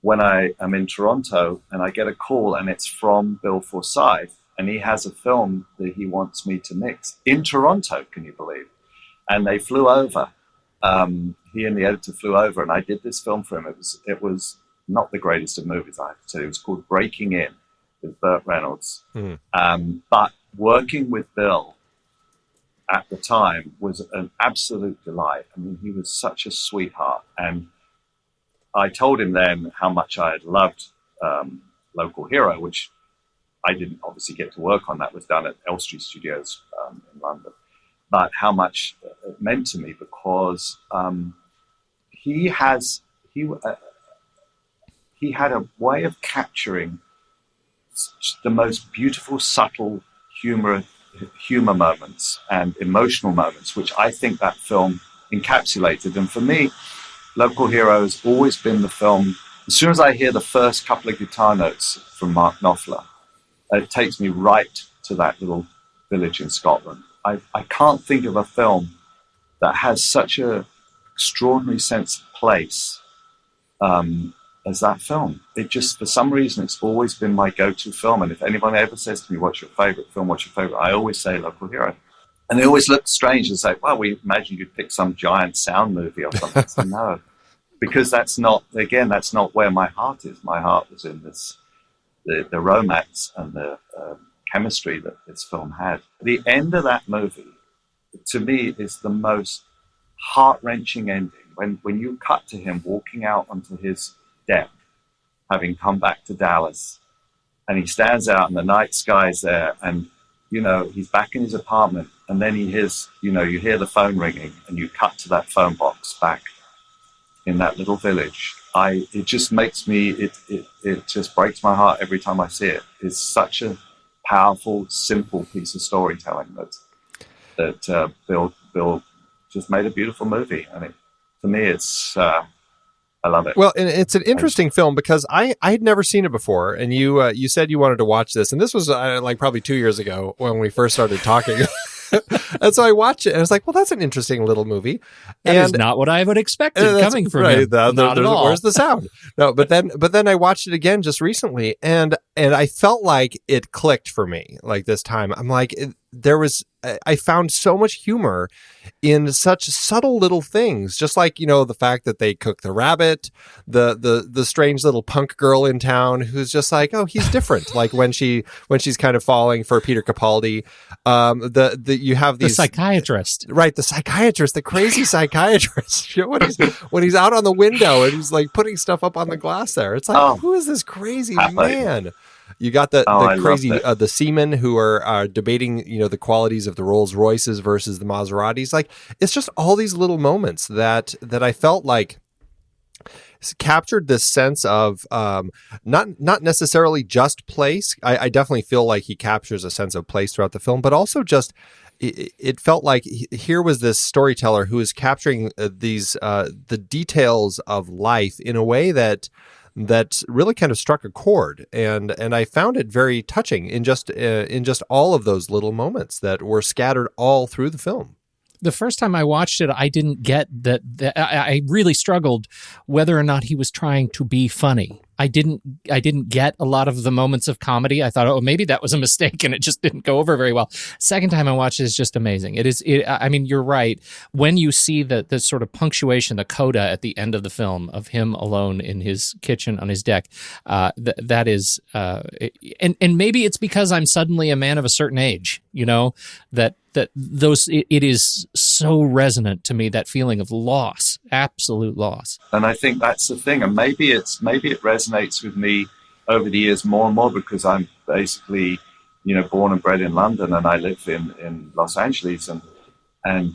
[SPEAKER 4] when I am in Toronto and I get a call and it's from Bill Forsyth, and he has a film that he wants me to mix in Toronto, can you believe? And they flew over. He and the editor flew over, and I did this film for him. It was not the greatest of movies, I have to say. It was called Breaking In with Burt Reynolds. But working with Bill at the time was an absolute delight. I mean, he was such a sweetheart. And I told him then how much I had loved Local Hero, which I didn't obviously get to work on. That was done at Elstree Studios in London. But how much it meant to me, because he had a way of capturing the most beautiful, subtle humor moments and emotional moments, which I think that film encapsulated. And for me, Local Hero has always been the film. As soon as I hear the first couple of guitar notes from Mark Knopfler, it takes me right to that little village in Scotland. I can't think of a film that has such an extraordinary sense of place as that film. It just, for some reason, it's always been my go-to film. And if anyone ever says to me, what's your favorite film, what's your favorite, I always say Local Hero. And they always look strange and say, well, we imagine you'd pick some giant sound movie or something. So no, because that's not where my heart is. My heart was in the romance and the chemistry that this film had. The end of that movie, to me, is the most heart-wrenching ending. When you cut to him walking out onto his deck, having come back to Dallas, and he stands out and the night sky's there, and he's back in his apartment, and then he hears, you hear the phone ringing, and you cut to that phone box back in that little village. It just makes me, it just breaks my heart every time I see it. It's such a powerful, simple piece of storytelling that Bill just made a beautiful movie, and to me, it's I love it.
[SPEAKER 1] Well, and it's an interesting film because I had never seen it before, and you said you wanted to watch this, and this was like probably 2 years ago when we first started talking. And so I watched it, and I was like, well, that's an interesting little movie.
[SPEAKER 3] That is not what I would expect coming from him. Not at all.
[SPEAKER 1] Where's the sound? No, but then I watched it again just recently, and I felt like it clicked for me. Like this time, I'm like, I found so much humor in such subtle little things, just like, the fact that they cook the rabbit, the strange little punk girl in town who's just like, oh, he's different. Like when she's kind of falling for Peter Capaldi, you have these,
[SPEAKER 3] the psychiatrist,
[SPEAKER 1] right? The psychiatrist, the crazy psychiatrist, when he's out on the window and he's like putting stuff up on the glass there. It's like, who is this crazy man? You got the crazy the seamen who are debating, the qualities of the Rolls Royces versus the Maseratis. Like, it's just all these little moments that I felt like captured this sense of not necessarily just place. I definitely feel like he captures a sense of place throughout the film, but also just it felt like here was this storyteller who is capturing the details of life in a way that really kind of struck a chord, and I found it very touching in just all of those little moments that were scattered all through the film.
[SPEAKER 3] The first time I watched it, I didn't get that. I really struggled whether or not he was trying to be funny. I didn't get a lot of the moments of comedy. I thought, maybe that was a mistake and it just didn't go over very well. Second time I watched it is just amazing. I mean, you're right. When you see the sort of punctuation, the coda at the end of the film of him alone in his kitchen on his deck, that is, and maybe it's because I'm suddenly a man of a certain age, that it is so resonant to me, that feeling of loss, absolute loss.
[SPEAKER 4] And I think that's the thing. And maybe it resonates with me over the years more and more because I'm basically, born and bred in London, and I live in Los Angeles, and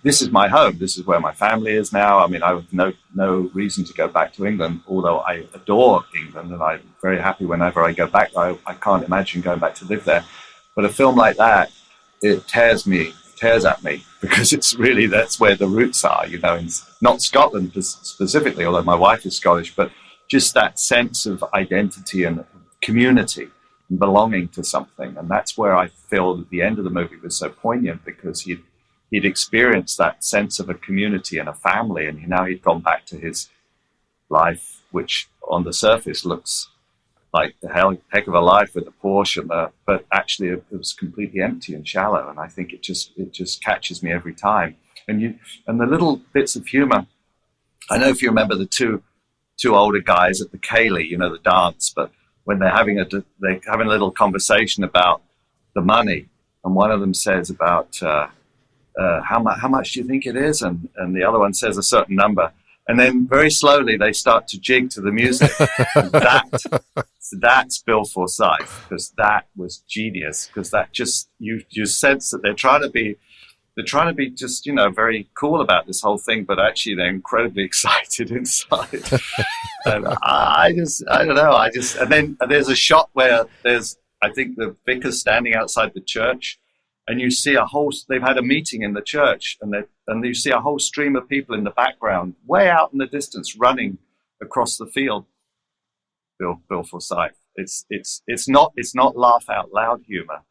[SPEAKER 4] this is my home. This is where my family is now. I mean, I have no reason to go back to England, although I adore England and I'm very happy whenever I go back. I can't imagine going back to live there. But a film like that, it tears at me because that's where the roots are, in not Scotland specifically, although my wife is Scottish, but just that sense of identity and community and belonging to something. And that's where I feel that the end of the movie was so poignant, because he'd experienced that sense of a community and a family, and now he'd gone back to his life, which on the surface looks like the heck of a life with the Porsche, but actually it was completely empty and shallow. And I think it just catches me every time. And the little bits of humor. I know if you remember the two older guys at the Cayley, the dance, but when they're having a little conversation about the money, and one of them says about how much do you think it is, and the other one says a certain number. And then very slowly they start to jig to the music. And that's Bill Forsyth, because that was genius. Because that just you sense that they're trying to be just very cool about this whole thing, but actually they're incredibly excited inside. And I don't know. And then there's a shot where I think the vicar's standing outside the church. And you see they've had a meeting in the church, and you see a whole stream of people in the background, way out in the distance, running across the field. Bill Forsyth. It's not laugh out loud humor.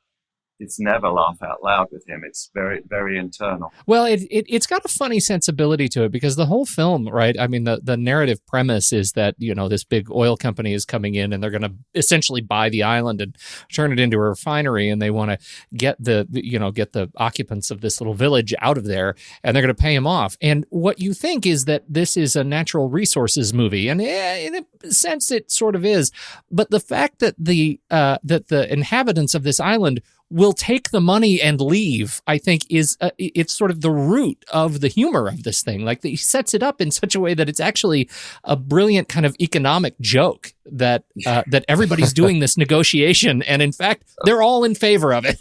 [SPEAKER 4] It's never laugh out loud with him. It's very, very internal.
[SPEAKER 3] Well, it's got a funny sensibility to it, because the whole film, right? I mean, the narrative premise is that, this big oil company is coming in and they're going to essentially buy the island and turn it into a refinery, and they want to get the occupants of this little village out of there, and they're going to pay them off. And what you think is that this is a natural resources movie, and in a sense it sort of is. But the fact that the inhabitants of this island will take the money and leave, I think it's sort of the root of the humor of this thing. Like, he sets it up in such a way that it's actually a brilliant kind of economic joke that everybody's doing this negotiation, and in fact, they're all in favor of it.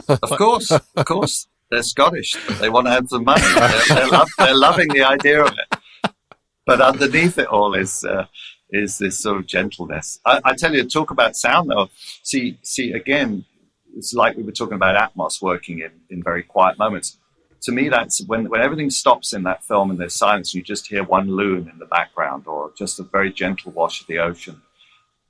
[SPEAKER 4] Of course. They're Scottish. They want to have some money. They're loving the idea of it. But underneath it all is this sort of gentleness. I tell you, talk about sound though. See again, it's like we were talking about Atmos working in very quiet moments. To me, that's when everything stops in that film and there's silence, you just hear one loon in the background, or just a very gentle wash of the ocean,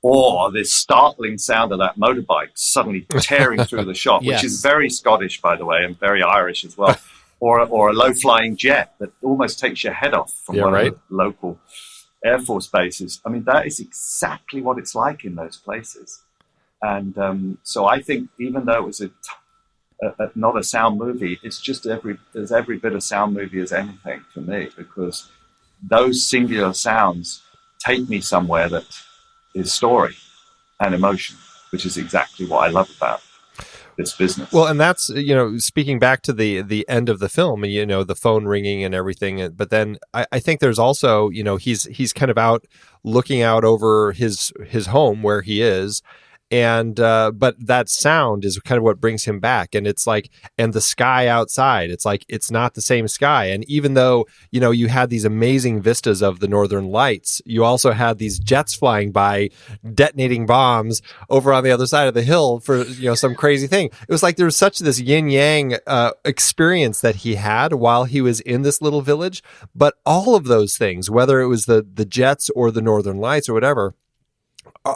[SPEAKER 4] or this startling sound of that motorbike suddenly tearing through the shot,
[SPEAKER 3] Yes.
[SPEAKER 4] which is very Scottish, by the way, and very Irish as well, or a low-flying jet that almost takes your head off from one of the local Air Force bases. I mean, that is exactly what it's like in those places. And so I think, even though it was not a sound movie, it's just there's every bit of sound movie as anything for me, because those singular sounds take me somewhere that is story and emotion, which is exactly what I love about this business.
[SPEAKER 1] Well, and that's, speaking back to the end of the film, the phone ringing and everything. But then I think there's also, he's kind of out looking out over his home where he is. And but that sound is kind of what brings him back, and it's like, and the sky outside, it's like it's not the same sky. And even though you had these amazing vistas of the Northern Lights, you also had these jets flying by, detonating bombs over on the other side of the hill for some crazy thing. It was like there was such this yin yang experience that he had while he was in this little village. But all of those things, whether it was the jets or the Northern Lights or whatever,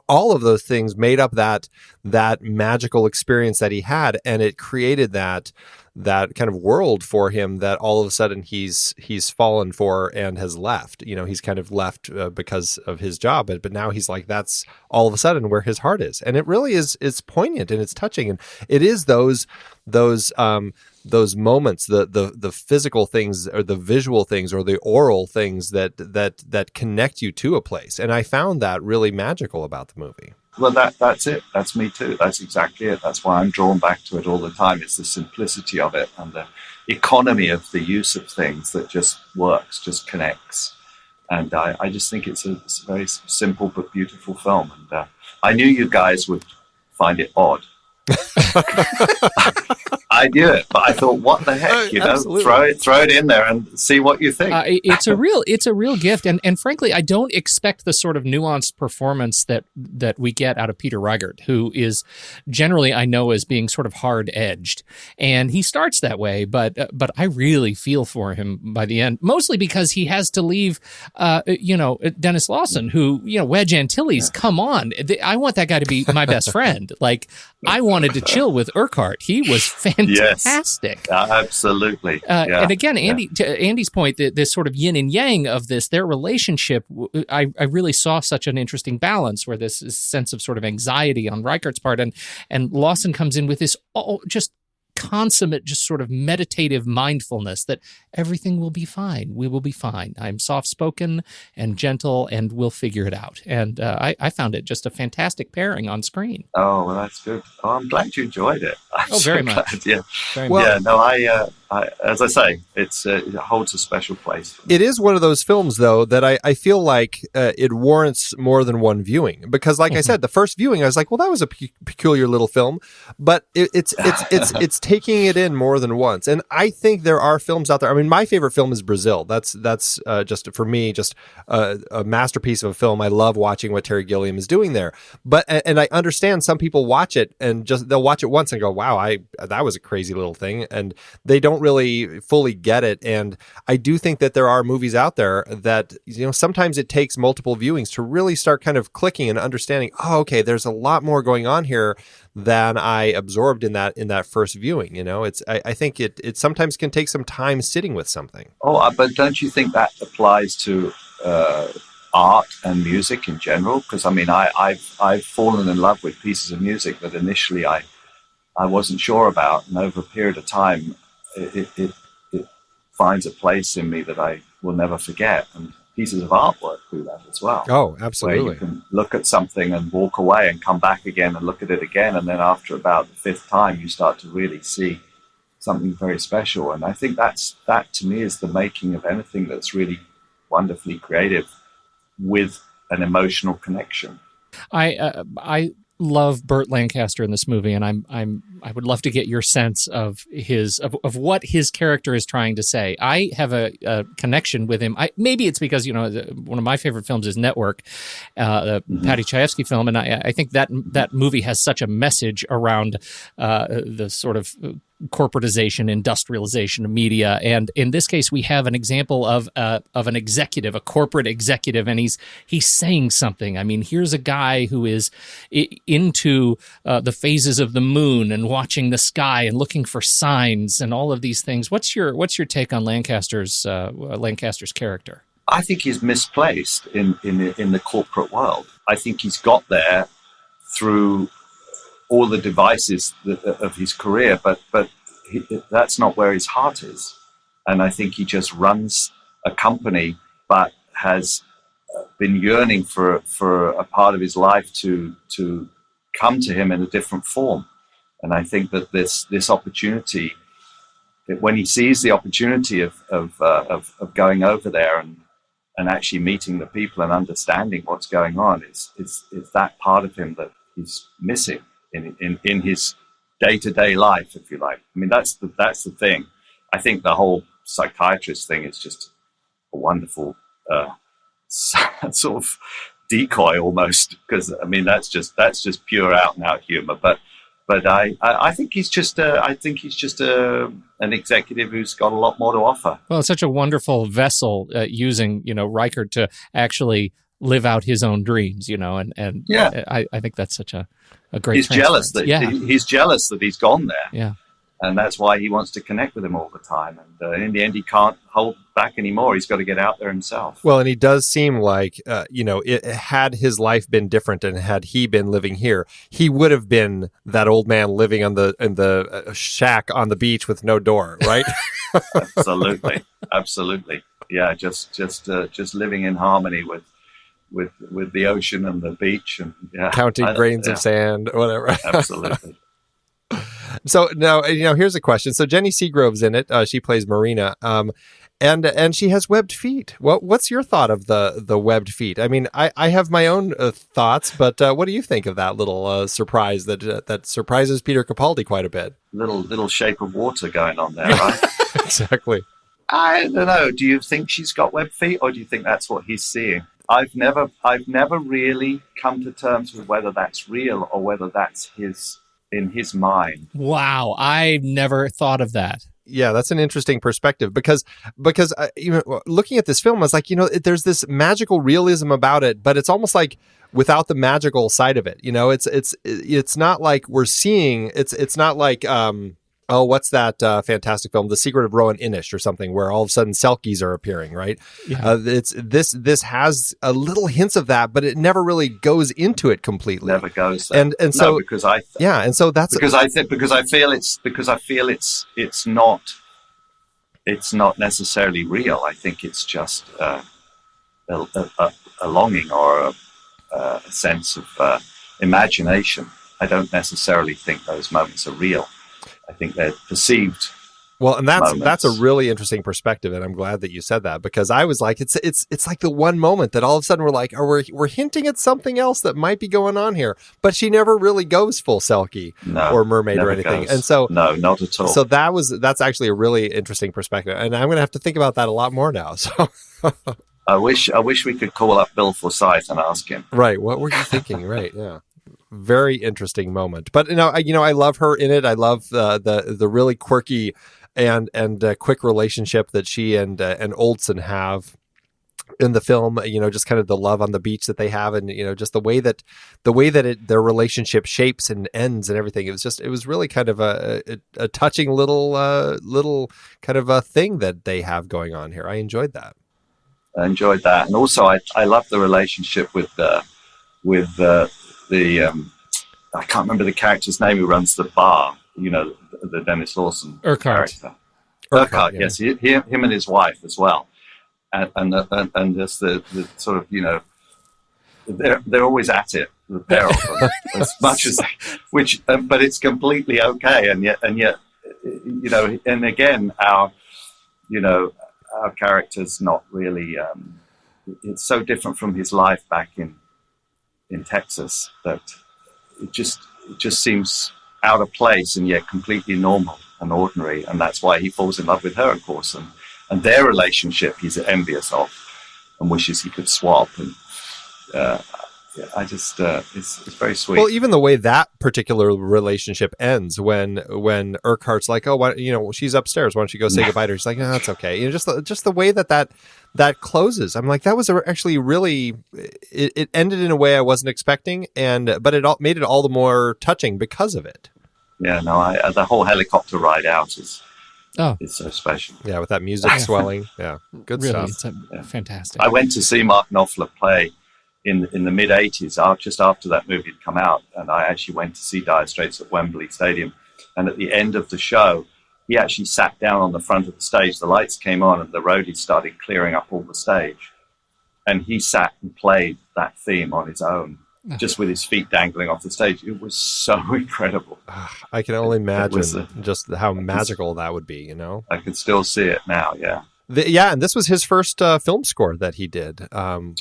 [SPEAKER 1] all of those things made up that magical experience that he had, and it created that kind of world for him that all of a sudden he's fallen for and has left. He's kind of left because of his job, but now he's like, that's all of a sudden where his heart is, and it really is. It's poignant and it's touching, and it is those moments, the physical things or the visual things or the oral things that connect you to a place. And I found that really magical about the movie.
[SPEAKER 4] Well, that's it. That's me too. That's exactly it. That's why I'm drawn back to it all the time. It's the simplicity of it and the economy of the use of things that just works, just connects. And I just think it's a very simple but beautiful film. And I knew you guys would find it odd. I knew it, but I thought, what the heck, throw it in there and see what you think.
[SPEAKER 3] It's a real gift, and frankly, I don't expect the sort of nuanced performance that we get out of Peter Riegert, who is generally, I know, as being sort of hard edged, and he starts that way, but I really feel for him by the end, mostly because he has to leave, Dennis Lawson, who, Wedge Antilles, come on, I want that guy to be my best friend. Like, I wanted to chill with Urquhart. He was fantastic. fantastic.
[SPEAKER 4] Absolutely.
[SPEAKER 3] And again, Andy, to Andy's point, this sort of yin and yang of their relationship, I really saw such an interesting balance where this sense of sort of anxiety on Reichert's part, and Lawson comes in with this just consummate, just sort of meditative mindfulness that everything will be fine. We will be fine. I'm soft-spoken and gentle, and we'll figure it out. And I found it just a fantastic pairing on screen.
[SPEAKER 4] Oh, well, that's good. Oh, I'm glad you enjoyed it.
[SPEAKER 3] Very much.
[SPEAKER 4] Glad. Yeah.
[SPEAKER 3] Very
[SPEAKER 4] Well,
[SPEAKER 3] much.
[SPEAKER 4] yeah, no, I as I say, it holds a special place for me.
[SPEAKER 1] It is one of those films, though, that I feel like it warrants more than one viewing. Because, like I said, the first viewing, I was like, well, that was a peculiar little film. But it's taking it in more than once. And I think there are films out there. I mean, my favorite film is Brazil. That's just, for me, just a masterpiece of a film. I love watching what Terry Gilliam is doing there. But and I understand some people watch it and they'll watch it once and go, wow, that was a crazy little thing. And they don't really fully get it. And I do think that there are movies out there that, sometimes it takes multiple viewings to really start kind of clicking and understanding, oh, okay, there's a lot more going on here than I absorbed in that first viewing. I think it sometimes can take some time sitting with something.
[SPEAKER 4] Oh, but don't you think that applies to art and music in general? Because I mean, I've fallen in love with pieces of music that initially I wasn't sure about, and over a period of time, it finds a place in me that I will never forget. And pieces of artwork do that as well.
[SPEAKER 1] Oh, absolutely.
[SPEAKER 4] Where you can look at something and walk away and come back again and look at it again, and then after about the fifth time, you start to really see something very special. And I think that to me is the making of anything that's really wonderfully creative with an emotional connection.
[SPEAKER 3] I love Burt Lancaster in this movie, and I would love to get your sense of what his character is trying to say. I have a connection with him. Maybe it's because one of my favorite films is Network, the Patty Chayefsky film, and I think that movie has such a message around the sort of corporatization, industrialization of media. And in this case, we have an example of an executive, a corporate executive, and he's saying something. I mean, here's a guy who is into the phases of the moon and watching the sky and looking for signs and all of these things. What's your take on Lancaster's character?
[SPEAKER 4] I think he's misplaced in the corporate world. I think he's got there through all the devices of his career, but that's not where his heart is. And I think he just runs a company, but has been yearning for a part of his life to come to him in a different form. And I think that this opportunity, when he sees the opportunity of going over there and actually meeting the people and understanding what's going on, it's that part of him that he's missing in his day-to-day life, if you like. I mean, that's the thing. I think the whole psychiatrist thing is just a wonderful sort of decoy almost, because I mean that's just pure out and out humor. But I think he's just an executive who's got a lot more to offer.
[SPEAKER 3] Well, it's such a wonderful vessel using Riegert to actually live out his own dreams, and
[SPEAKER 4] yeah.
[SPEAKER 3] I think that's such a great.
[SPEAKER 4] He's jealous that he's jealous that he's gone there.
[SPEAKER 3] Yeah.
[SPEAKER 4] And that's why he wants to connect with him all the time. And in the end, he can't hold back anymore. He's got to get out there himself.
[SPEAKER 1] Well, and he does seem like, had his life been different and had he been living here, he would have been that old man living in the shack on the beach with no door, right?
[SPEAKER 4] Absolutely. Absolutely. Yeah, just living in harmony with the ocean and the beach, and
[SPEAKER 1] counting grains of sand, whatever.
[SPEAKER 4] Absolutely.
[SPEAKER 1] So now, here's a question. So Jenny Seagrove's in it. She plays Marina, and she has webbed feet. What's your thought of the webbed feet? I mean, I have my own thoughts, but what do you think of that little surprise that surprises Peter Capaldi quite a bit?
[SPEAKER 4] Little Shape of Water going on there, right?
[SPEAKER 1] Exactly.
[SPEAKER 4] I don't know. Do you think she's got webbed feet, or do you think that's what he's seeing? I've never really come to terms with whether that's real or whether that's in his mind.
[SPEAKER 3] Wow, I never thought of that.
[SPEAKER 1] Yeah, that's an interesting perspective because looking at this film, I was like, there's this magical realism about it, but it's almost like without the magical side of it. It's not like we're seeing. It's not like Oh, what's that fantastic film, The Secret of Rowan Inish or something, where all of a sudden Selkies are appearing, right?
[SPEAKER 3] Yeah.
[SPEAKER 1] It's this has a little hints of that, but it never really goes into it completely.
[SPEAKER 4] Never goes there.
[SPEAKER 1] And so
[SPEAKER 4] no, because I
[SPEAKER 1] and so that's
[SPEAKER 4] because I feel it's not necessarily real. I think it's just a longing or a sense of imagination. I don't necessarily think those moments are real. I think they're perceived.
[SPEAKER 1] Well, and that's
[SPEAKER 4] moments.
[SPEAKER 1] a really interesting perspective, and I'm glad that you said that, because I was like, it's like the one moment that all of a sudden we're like, oh, we're hinting at something else that might be going on here, but she never really goes full Selkie or mermaid or anything,
[SPEAKER 4] goes.
[SPEAKER 1] and so
[SPEAKER 4] no, not at all.
[SPEAKER 1] So that's actually a really interesting perspective, and I'm going to have to think about that a lot more now. So
[SPEAKER 4] I wish we could call up Bill Forsyth and ask him.
[SPEAKER 1] Right, what were you thinking? Right, yeah. Very interesting moment, but I love her in it. I love the really quirky and quick relationship that she and Oldsen have in the film. Just kind of the love on the beach that they have, and just the way that their relationship shapes and ends and everything. It was really kind of a touching little kind of a thing that they have going on here. I enjoyed that.
[SPEAKER 4] And also I love the relationship with the I can't remember the character's name who runs the bar, the Dennis Lawson character. Urquhart,
[SPEAKER 1] yeah.
[SPEAKER 4] yes, him and his wife as well, and just the sort of they're always at it, the pair of them, as much as but it's completely okay, and yet and again our character's not really. It's so different from his life back in Texas that it just seems out of place and yet completely normal and ordinary, and that's why he falls in love with her, of course, and their relationship he's envious of and wishes he could swap. And I just it's very sweet.
[SPEAKER 1] Well, even the way that particular relationship ends when Urquhart's like, oh, why, she's upstairs, why don't you go say goodbye to her? She's like, no, that's okay. Just the way that closes. I'm like, that was actually really, it ended in a way I wasn't expecting, but it made it all the more touching because of it.
[SPEAKER 4] Yeah, no, the whole helicopter ride out is so special.
[SPEAKER 1] Yeah, with that music swelling. Yeah, good
[SPEAKER 3] really,
[SPEAKER 1] stuff.
[SPEAKER 3] It's fantastic.
[SPEAKER 4] I went to see Mark Knopfler play in the mid 80s, just after that movie had come out, and I actually went to see Dire Straits at Wembley Stadium. And at the end of the show, he actually sat down on the front of the stage. The lights came on, and the roadies started clearing up all the stage. And he sat and played that theme on his own, just with his feet dangling off the stage. It was so incredible.
[SPEAKER 1] I can only imagine just how magical that would be,
[SPEAKER 4] I can still see it now, yeah.
[SPEAKER 1] And this was his first film score that he did,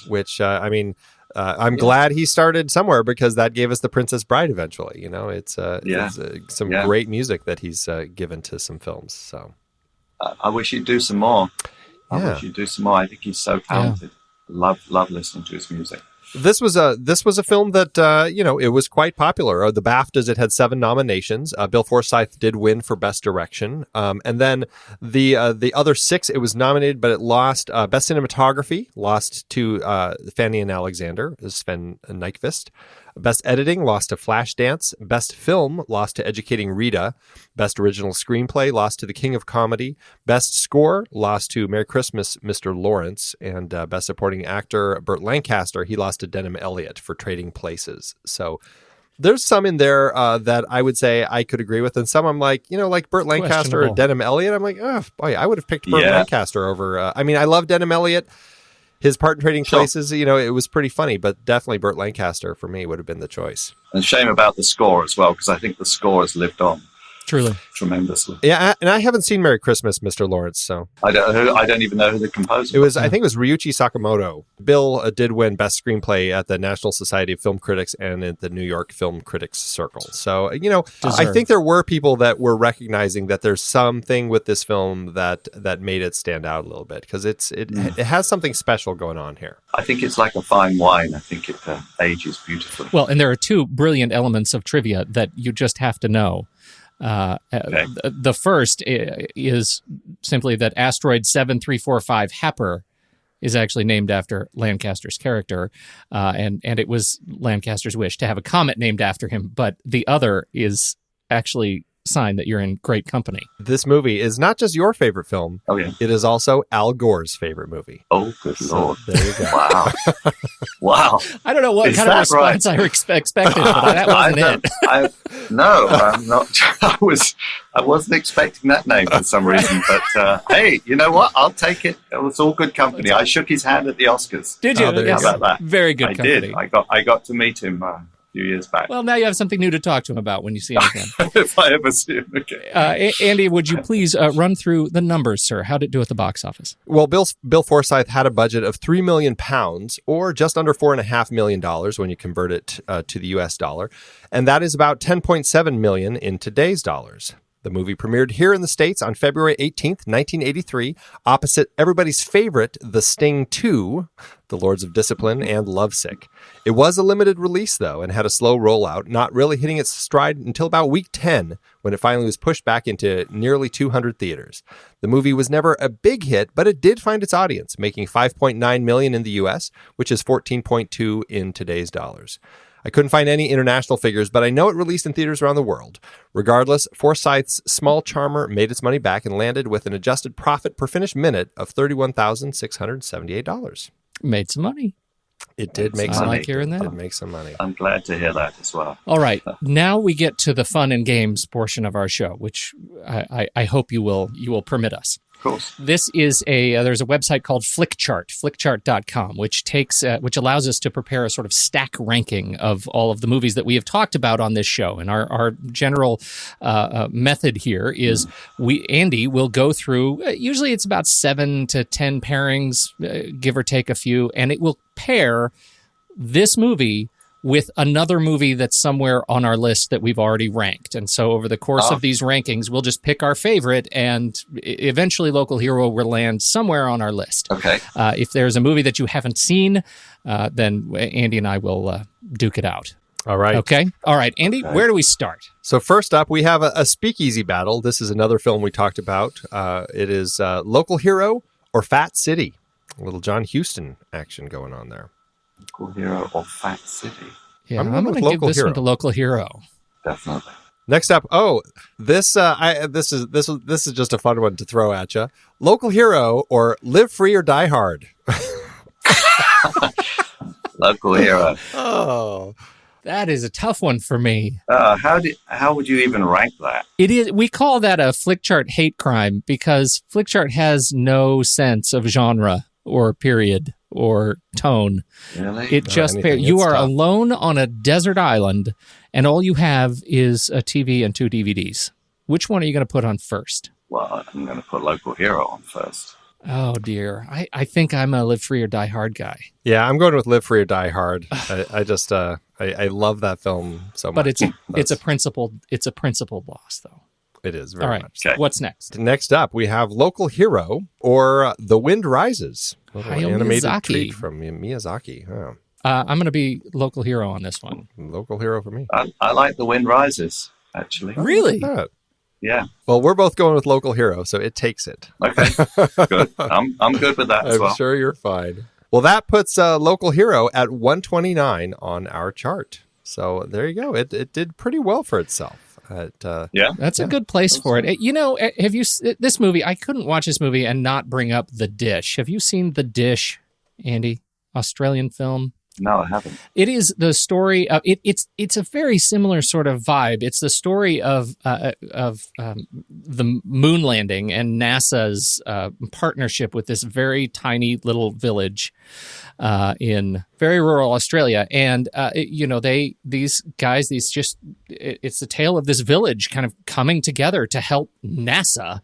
[SPEAKER 1] which, I'm glad he started somewhere, because that gave us The Princess Bride eventually. It's some great music that he's given to some films. So
[SPEAKER 4] I wish he'd do some more. I think he's so talented. Love listening to his music.
[SPEAKER 1] This was a film that it was quite popular. The BAFTAs, it had 7 nominations. Bill Forsyth did win for Best Direction, and then the other 6 it was nominated, but it lost. Best Cinematography lost to Fanny and Alexander, Sven Nykvist. Best Editing lost to Flashdance. Best Film lost to Educating Rita. Best Original Screenplay lost to The King of Comedy. Best Score lost to Merry Christmas, Mr. Lawrence. And Best Supporting Actor, Burt Lancaster, he lost to Denham Elliott for Trading Places. So there's some in there that I would say I could agree with, and some I'm like, like Burt Lancaster or Denham Elliott. I'm like, oh boy, I would have picked Burt Lancaster over. I love Denham Elliott. His part in Trading Places, it was pretty funny, but definitely Burt Lancaster for me would have been the choice.
[SPEAKER 4] And shame about the score as well, because I think the score has lived on.
[SPEAKER 3] Truly.
[SPEAKER 4] Tremendously.
[SPEAKER 1] Yeah, and I haven't seen Merry Christmas, Mr. Lawrence, so.
[SPEAKER 4] I don't even know who the composer
[SPEAKER 1] was. I think it was Ryuichi Sakamoto. Bill did win Best Screenplay at the National Society of Film Critics and at the New York Film Critics Circle. So, I think there were people that were recognizing that there's something with this film that made it stand out a little bit, because it has something special going on here.
[SPEAKER 4] I think it's like a fine wine. I think it ages beautifully.
[SPEAKER 3] Well, and there are 2 brilliant elements of trivia that you just have to know. The first is simply that asteroid 7345 Happer is actually named after Lancaster's character, and it was Lancaster's wish to have a comet named after him. But the other is actually sign that you're in great company.
[SPEAKER 1] This movie is not just your favorite film.
[SPEAKER 4] Oh, yeah.
[SPEAKER 1] It is also Al Gore's favorite movie.
[SPEAKER 4] Oh, good Lord.
[SPEAKER 1] There you go.
[SPEAKER 4] Wow. Wow.
[SPEAKER 3] I don't know what
[SPEAKER 4] Is
[SPEAKER 3] kind of
[SPEAKER 4] that
[SPEAKER 3] response I expected, but that wasn't it.
[SPEAKER 4] No, I'm not. I wasn't expecting that name for some reason. But hey, you know what? I'll take it. It was all good company. I shook his hand at the Oscars.
[SPEAKER 3] Did you?
[SPEAKER 1] Oh,
[SPEAKER 3] Yes.
[SPEAKER 4] How about that?
[SPEAKER 3] Very good
[SPEAKER 4] I
[SPEAKER 3] company.
[SPEAKER 4] did. I got to meet him a few years back.
[SPEAKER 3] Well, now you have something new to talk to him about when you see him again.
[SPEAKER 4] If I ever see him again.
[SPEAKER 3] Andy, would you please run through the numbers, sir? How did it do at the box office?
[SPEAKER 1] Well, Bill Forsyth had a budget of £3 million, or just under $4.5 million when you convert it to the US dollar. And that is about $10.7 million in today's dollars. The movie premiered here in the States on February 18th, 1983, opposite everybody's favorite, The Sting 2, The Lords of Discipline, and Lovesick. It was a limited release, though, and had a slow rollout, not really hitting its stride until about week 10, when it finally was pushed back into nearly 200 theaters. The movie was never a big hit, but it did find its audience, making $5.9 million in the U.S., which is $14.2 in today's dollars. I couldn't find any international figures, but I know it released in theaters around the world. Regardless, Forsyth's small charmer made its money back and landed with an adjusted profit per finished minute of $31,678.
[SPEAKER 3] Made some money.
[SPEAKER 1] It did make
[SPEAKER 3] I
[SPEAKER 1] some
[SPEAKER 3] like
[SPEAKER 1] money.
[SPEAKER 3] hearing that.
[SPEAKER 1] It did make some money.
[SPEAKER 4] I'm glad to hear that as well.
[SPEAKER 3] All right. Now we get to the fun and games portion of our show, which I hope you will permit us.
[SPEAKER 4] Of course.
[SPEAKER 3] This is there's a website called flickchart.com, which allows us to prepare a sort of stack ranking of all of the movies that we have talked about on this show. And our general method here is Andy will go through, usually it's about 7 to 10 pairings, give or take a few, and it will pair this movie with another movie that's somewhere on our list that we've already ranked. And so over the course of these rankings, we'll just pick our favorite, and eventually Local Hero will land somewhere on our list.
[SPEAKER 4] Okay.
[SPEAKER 3] If there's a movie that you haven't seen, then Andy and I will duke it out.
[SPEAKER 1] All right.
[SPEAKER 3] Okay? All right, Andy, where do we start?
[SPEAKER 1] So first up, we have a Speakeasy battle. This is another film we talked about. It is Local Hero or Fat City. A little John Huston action going on there.
[SPEAKER 4] Local Hero or Fat City?
[SPEAKER 3] Yeah,
[SPEAKER 1] I'm
[SPEAKER 3] I'm
[SPEAKER 1] going
[SPEAKER 3] going to give this one to Local Hero.
[SPEAKER 4] Definitely.
[SPEAKER 1] Next up, this is just a fun one to throw at you. Local Hero or Live Free or Die Hard.
[SPEAKER 4] Local Hero.
[SPEAKER 1] Oh,
[SPEAKER 3] That is a tough one for me.
[SPEAKER 4] How would you even rank that?
[SPEAKER 3] It is. We call that a Flickchart hate crime because Flickchart has no sense of genre or period or tone.
[SPEAKER 4] Really?
[SPEAKER 3] It just
[SPEAKER 1] anything.
[SPEAKER 3] you
[SPEAKER 1] It's
[SPEAKER 3] are
[SPEAKER 1] tough.
[SPEAKER 3] alone on a desert island, and all you have is a TV and 2 DVDs. Which one are you going to put on first?
[SPEAKER 4] Well, I'm going to put Local Hero on first.
[SPEAKER 3] Oh dear, I think I'm a Live Free or Die Hard guy.
[SPEAKER 1] yeah, I'm going with Live Free or Die Hard. I just I love that film so much.
[SPEAKER 3] But it's a principled loss though.
[SPEAKER 1] It is very
[SPEAKER 3] All right,
[SPEAKER 1] much.
[SPEAKER 4] Okay.
[SPEAKER 3] what's next?
[SPEAKER 1] Next up, we have Local Hero or The Wind Rises. A little
[SPEAKER 3] Hayao
[SPEAKER 1] animated
[SPEAKER 3] Miyazaki.
[SPEAKER 1] treat from Miyazaki. Oh,
[SPEAKER 3] I'm going to be Local Hero on this one.
[SPEAKER 1] Local Hero for me.
[SPEAKER 4] I like The Wind Rises, actually.
[SPEAKER 3] Really?
[SPEAKER 1] Look at that.
[SPEAKER 4] Yeah.
[SPEAKER 1] Well, we're both going with Local Hero, so it takes it.
[SPEAKER 4] Okay. Good. I'm good with that as
[SPEAKER 1] I'm
[SPEAKER 4] well.
[SPEAKER 1] sure you're fine. Well, that puts Local Hero at 129 on our chart. So there you go. It did pretty well for itself.
[SPEAKER 4] Yeah.
[SPEAKER 3] That's a good place for it. You know, have you this movie? I couldn't watch this movie and not bring up The Dish. Have you seen The Dish, Andy? Australian film.
[SPEAKER 4] No, I haven't.
[SPEAKER 3] It is the story of it's a very similar sort of vibe. It's the story of the moon landing and NASA's partnership with this very tiny little village in very rural Australia. And it's the tale of this village kind of coming together to help NASA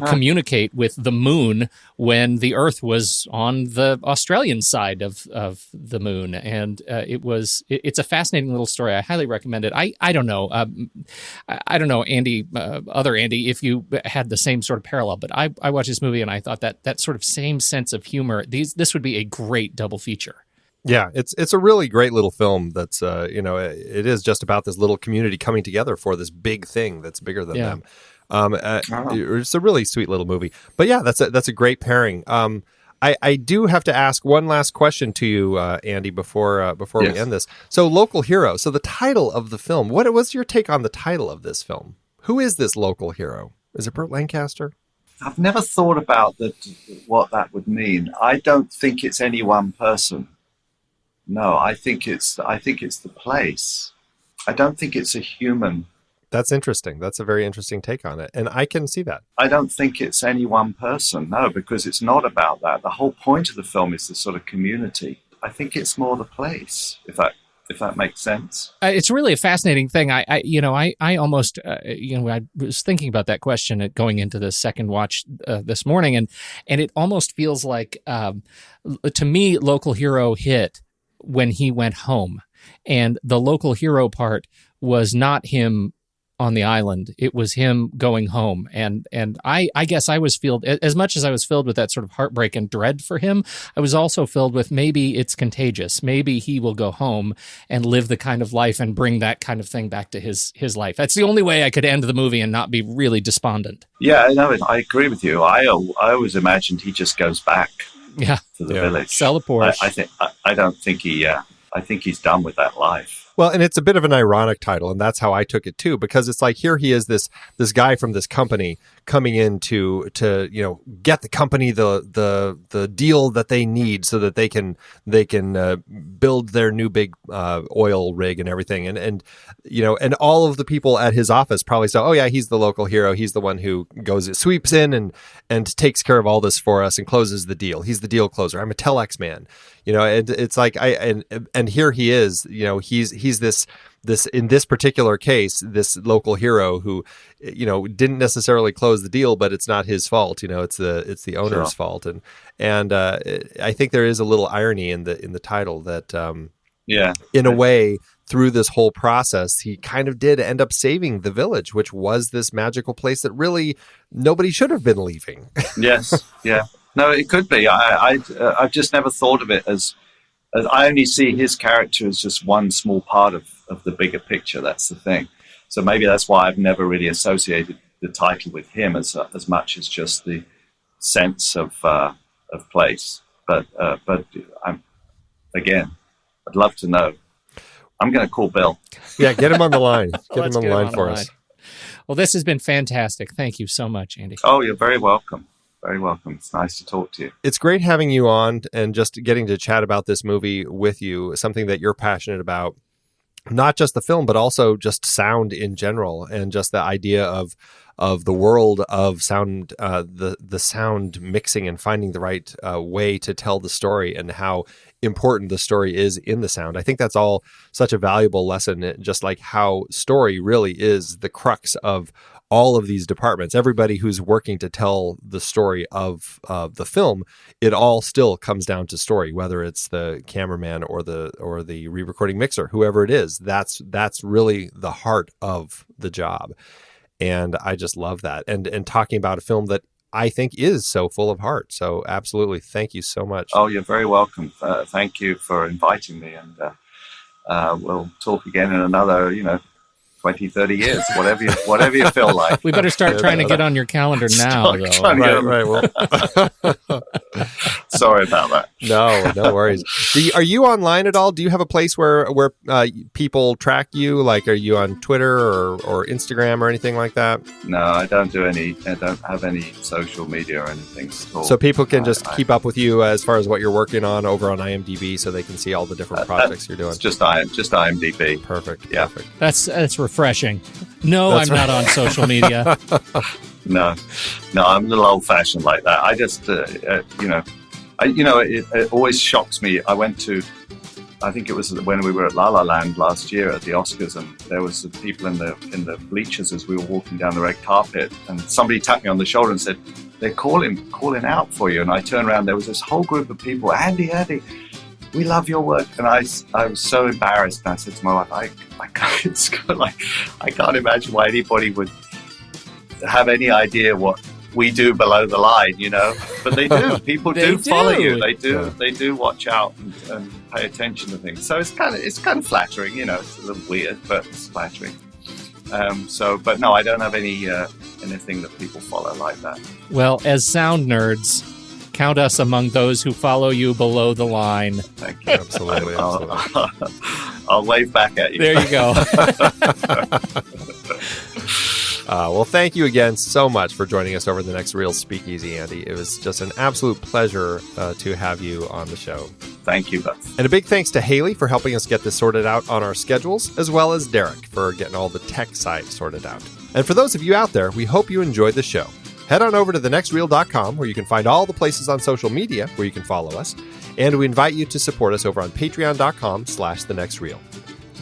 [SPEAKER 3] communicate with the moon when the Earth was on the Australian side of the moon. And it's a fascinating little story. I highly recommend it. I don't know. I don't know, Andy, other Andy, if you had the same sort of parallel, but I watched this movie and I thought that sort of same sense of humor, this would be a great double feature.
[SPEAKER 1] Yeah, it's a really great little film that's, it is just about this little community coming together for this big thing that's bigger than them. It's a really sweet little movie. But yeah, that's a great pairing. I do have to ask one last question to you, Andy, before we end this. So, Local Hero. So, the title of the film. What's your take on the title of this film? Who is this local hero? Is it Burt Lancaster?
[SPEAKER 4] I've never thought about what that would mean. I don't think it's any one person. No, I think it's the place. I don't think it's a human.
[SPEAKER 1] That's interesting. That's a very interesting take on it. And I can see that.
[SPEAKER 4] I don't think it's any one person, no, because it's not about that. The whole point of the film is the sort of community. I think it's more the place, if that makes sense.
[SPEAKER 3] It's really a fascinating thing. I almost, I was thinking about that question going into the second watch this morning, and it almost feels like, to me, local hero hit when he went home, and the local hero part was not him on the island. It was him going home. And I guess I was filled, as much as I was filled with that sort of heartbreak and dread for him, I was also filled with maybe it's contagious. Maybe he will go home and live the kind of life and bring that kind of thing back to his life. That's the only way I could end the movie and not be really despondent.
[SPEAKER 4] Yeah, no, I agree with you. I always imagined he just goes back to the village.
[SPEAKER 3] Sell a Porsche.
[SPEAKER 4] I think he's done with that life.
[SPEAKER 1] Well, and it's a bit of an ironic title, and that's how I took it too, because it's like here he is, this guy from this company coming in to get the company the deal that they need so that they can build their new big oil rig and everything, and all of the people at his office probably say, oh yeah, he's the local hero, he's the one who sweeps in and takes care of all this for us and closes the deal. He's the deal closer. I'm a telex man, and it's like and here he is, he's this in this particular case, this local hero who, didn't necessarily close the deal, but it's not his fault. It's the owner's fault. And I think there is a little irony in the title that, in a way, through this whole process, he kind of did end up saving the village, which was this magical place that really nobody should have been leaving.
[SPEAKER 4] Yes. Yeah. No, it could be. I've just never thought of it as I only see his character as just one small part of the bigger picture. That's the thing. So maybe that's why I've never really associated the title with him as much as just the sense of place. But I'd love to know. I'm going to call Bill.
[SPEAKER 1] Yeah, get him on the line. Get him on the line for us.
[SPEAKER 3] Well, this has been fantastic. Thank you so much, Andy.
[SPEAKER 4] Oh, you're very welcome. Very welcome. It's nice to talk to you.
[SPEAKER 1] It's great having you on and just getting to chat about this movie with you, something that you're passionate about, not just the film, but also just sound in general, and just the idea of the world of sound, the sound mixing and finding the right way to tell the story and how important the story is in the sound. I think that's all such a valuable lesson, just like how story really is the crux of all of these departments. Everybody who's working to tell the story of the film, it all still comes down to story, whether it's the cameraman or the re-recording mixer, whoever it is. That's really the heart of the job. And I just love that. And talking about a film that I think is so full of heart. So absolutely. Thank you so much.
[SPEAKER 4] Oh, you're very welcome. Thank you for inviting me. And we'll talk again in another, 20, 30 years, whatever you feel like.
[SPEAKER 3] We better start trying to get on your calendar now, though.
[SPEAKER 1] Right. Well,
[SPEAKER 4] sorry about that.
[SPEAKER 1] No worries. Are you online at all? Do you have a place where people track you? Like, are you on Twitter or Instagram or anything like that?
[SPEAKER 4] No, I don't have any social media or anything.
[SPEAKER 1] So people can just keep up with you as far as what you're working on over on IMDb, so they can see all the different projects you're doing.
[SPEAKER 4] It's just IMDb.
[SPEAKER 1] Perfect.
[SPEAKER 4] Yeah.
[SPEAKER 1] Perfect.
[SPEAKER 3] That's refreshing. No, that's I'm not on social media.
[SPEAKER 4] No, I'm a little old-fashioned like that. I just, it always shocks me. I went to, I think it was when we were at La La Land last year at the Oscars, and there was some people in the bleachers as we were walking down the red carpet, and somebody tapped me on the shoulder and said, "They're calling out for you." And I turned around, there was this whole group of people. Andy, we love your work. And I was so embarrassed. And I said to my wife, I can't imagine why anybody would have any idea what we do below the line, but they do. People do follow you. They do watch out and pay attention to things. So it's kind of flattering, it's a little weird, but it's flattering. But no, I don't have anything that people follow like that.
[SPEAKER 3] Well, as sound nerds, count us among those who follow you below the line.
[SPEAKER 4] Thank you.
[SPEAKER 1] Absolutely.
[SPEAKER 4] I'll wave back at you.
[SPEAKER 3] There you go.
[SPEAKER 1] Well, thank you again so much for joining us over the next Reel Speakeasy, Andy. It was just an absolute pleasure to have you on the show.
[SPEAKER 4] Thank you both.
[SPEAKER 1] And a big thanks to Haley for helping us get this sorted out on our schedules, as well as Derek for getting all the tech side sorted out. And for those of you out there, we hope you enjoyed the show. Head on over to thenextreel.com where you can find all the places on social media where you can follow us. And we invite you to support us over on patreon.com/thenextreel.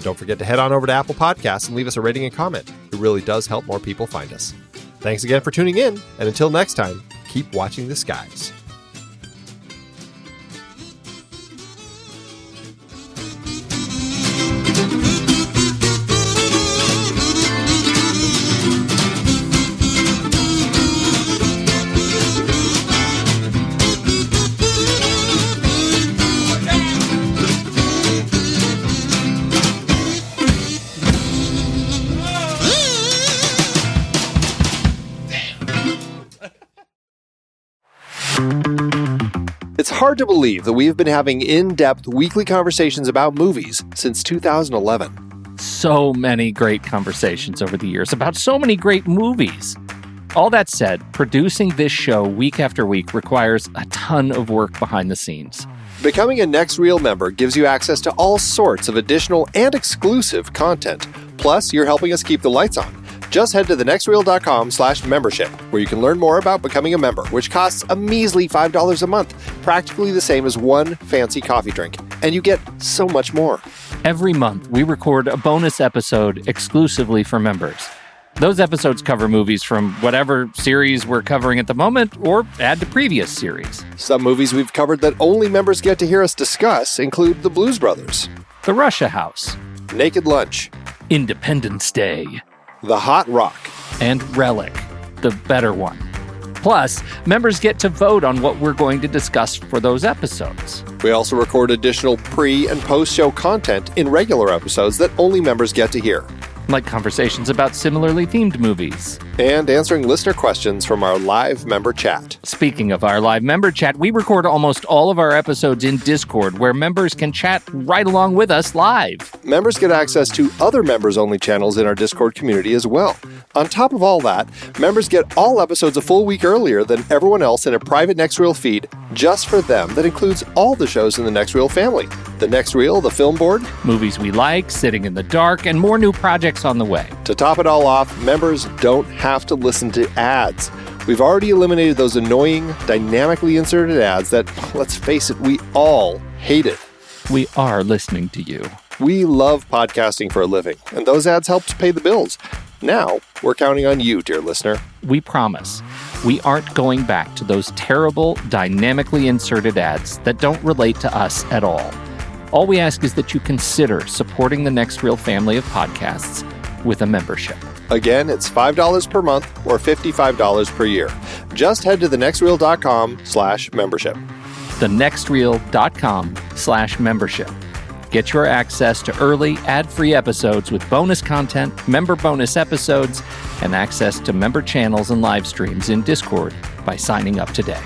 [SPEAKER 1] Don't forget to head on over to Apple Podcasts and leave us a rating and comment. It really does help more people find us. Thanks again for tuning in, and until next time, keep watching the skies. It's hard to believe that we have been having in-depth weekly conversations about movies since 2011.
[SPEAKER 2] So many great conversations over the years about so many great movies. All that said, producing this show week after week requires a ton of work behind the scenes.
[SPEAKER 1] Becoming a Next Reel member gives you access to all sorts of additional and exclusive content. Plus, you're helping us keep the lights on. Just head to thenextreel.com/membership, where you can learn more about becoming a member, which costs a measly $5 a month, practically the same as one fancy coffee drink. And you get so much more.
[SPEAKER 2] Every month, we record a bonus episode exclusively for members. Those episodes cover movies from whatever series we're covering at the moment, or add to previous series.
[SPEAKER 1] Some movies we've covered that only members get to hear us discuss include The Blues Brothers,
[SPEAKER 2] The Russia House,
[SPEAKER 1] Naked Lunch,
[SPEAKER 2] Independence Day,
[SPEAKER 1] The Hot Rock,
[SPEAKER 2] and Relic, the better one. Plus, members get to vote on what we're going to discuss for those episodes.
[SPEAKER 1] We also record additional pre- and post-show content in regular episodes that only members get to hear.
[SPEAKER 2] Like conversations about similarly themed movies.
[SPEAKER 1] And answering listener questions from our live member chat.
[SPEAKER 2] Speaking of our live member chat, we record almost all of our episodes in Discord, where members can chat right along with us live.
[SPEAKER 1] Members get access to other members-only channels in our Discord community as well. On top of all that, members get all episodes a full week earlier than everyone else in a private Next Reel feed just for them that includes all the shows in the Next Reel family. The Next Reel, the Film Board,
[SPEAKER 2] movies we like, Sitting in the Dark, and more new projects on the way.
[SPEAKER 1] To top it all off, members don't have to listen to ads. We've already eliminated those annoying, dynamically inserted ads that, let's face it, we all hated.
[SPEAKER 2] We are listening to you.
[SPEAKER 1] We love podcasting for a living, and those ads help to pay the bills. Now, we're counting on you, dear listener.
[SPEAKER 2] We promise. We aren't going back to those terrible, dynamically inserted ads that don't relate to us at all. All we ask is that you consider supporting the Next Reel family of podcasts with a membership.
[SPEAKER 1] Again, it's $5 per month or $55 per year. Just head to thenextreel.com/membership.
[SPEAKER 2] thenextreel.com/membership. Get your access to early, ad-free episodes with bonus content, member bonus episodes, and access to member channels and live streams in Discord by signing up today.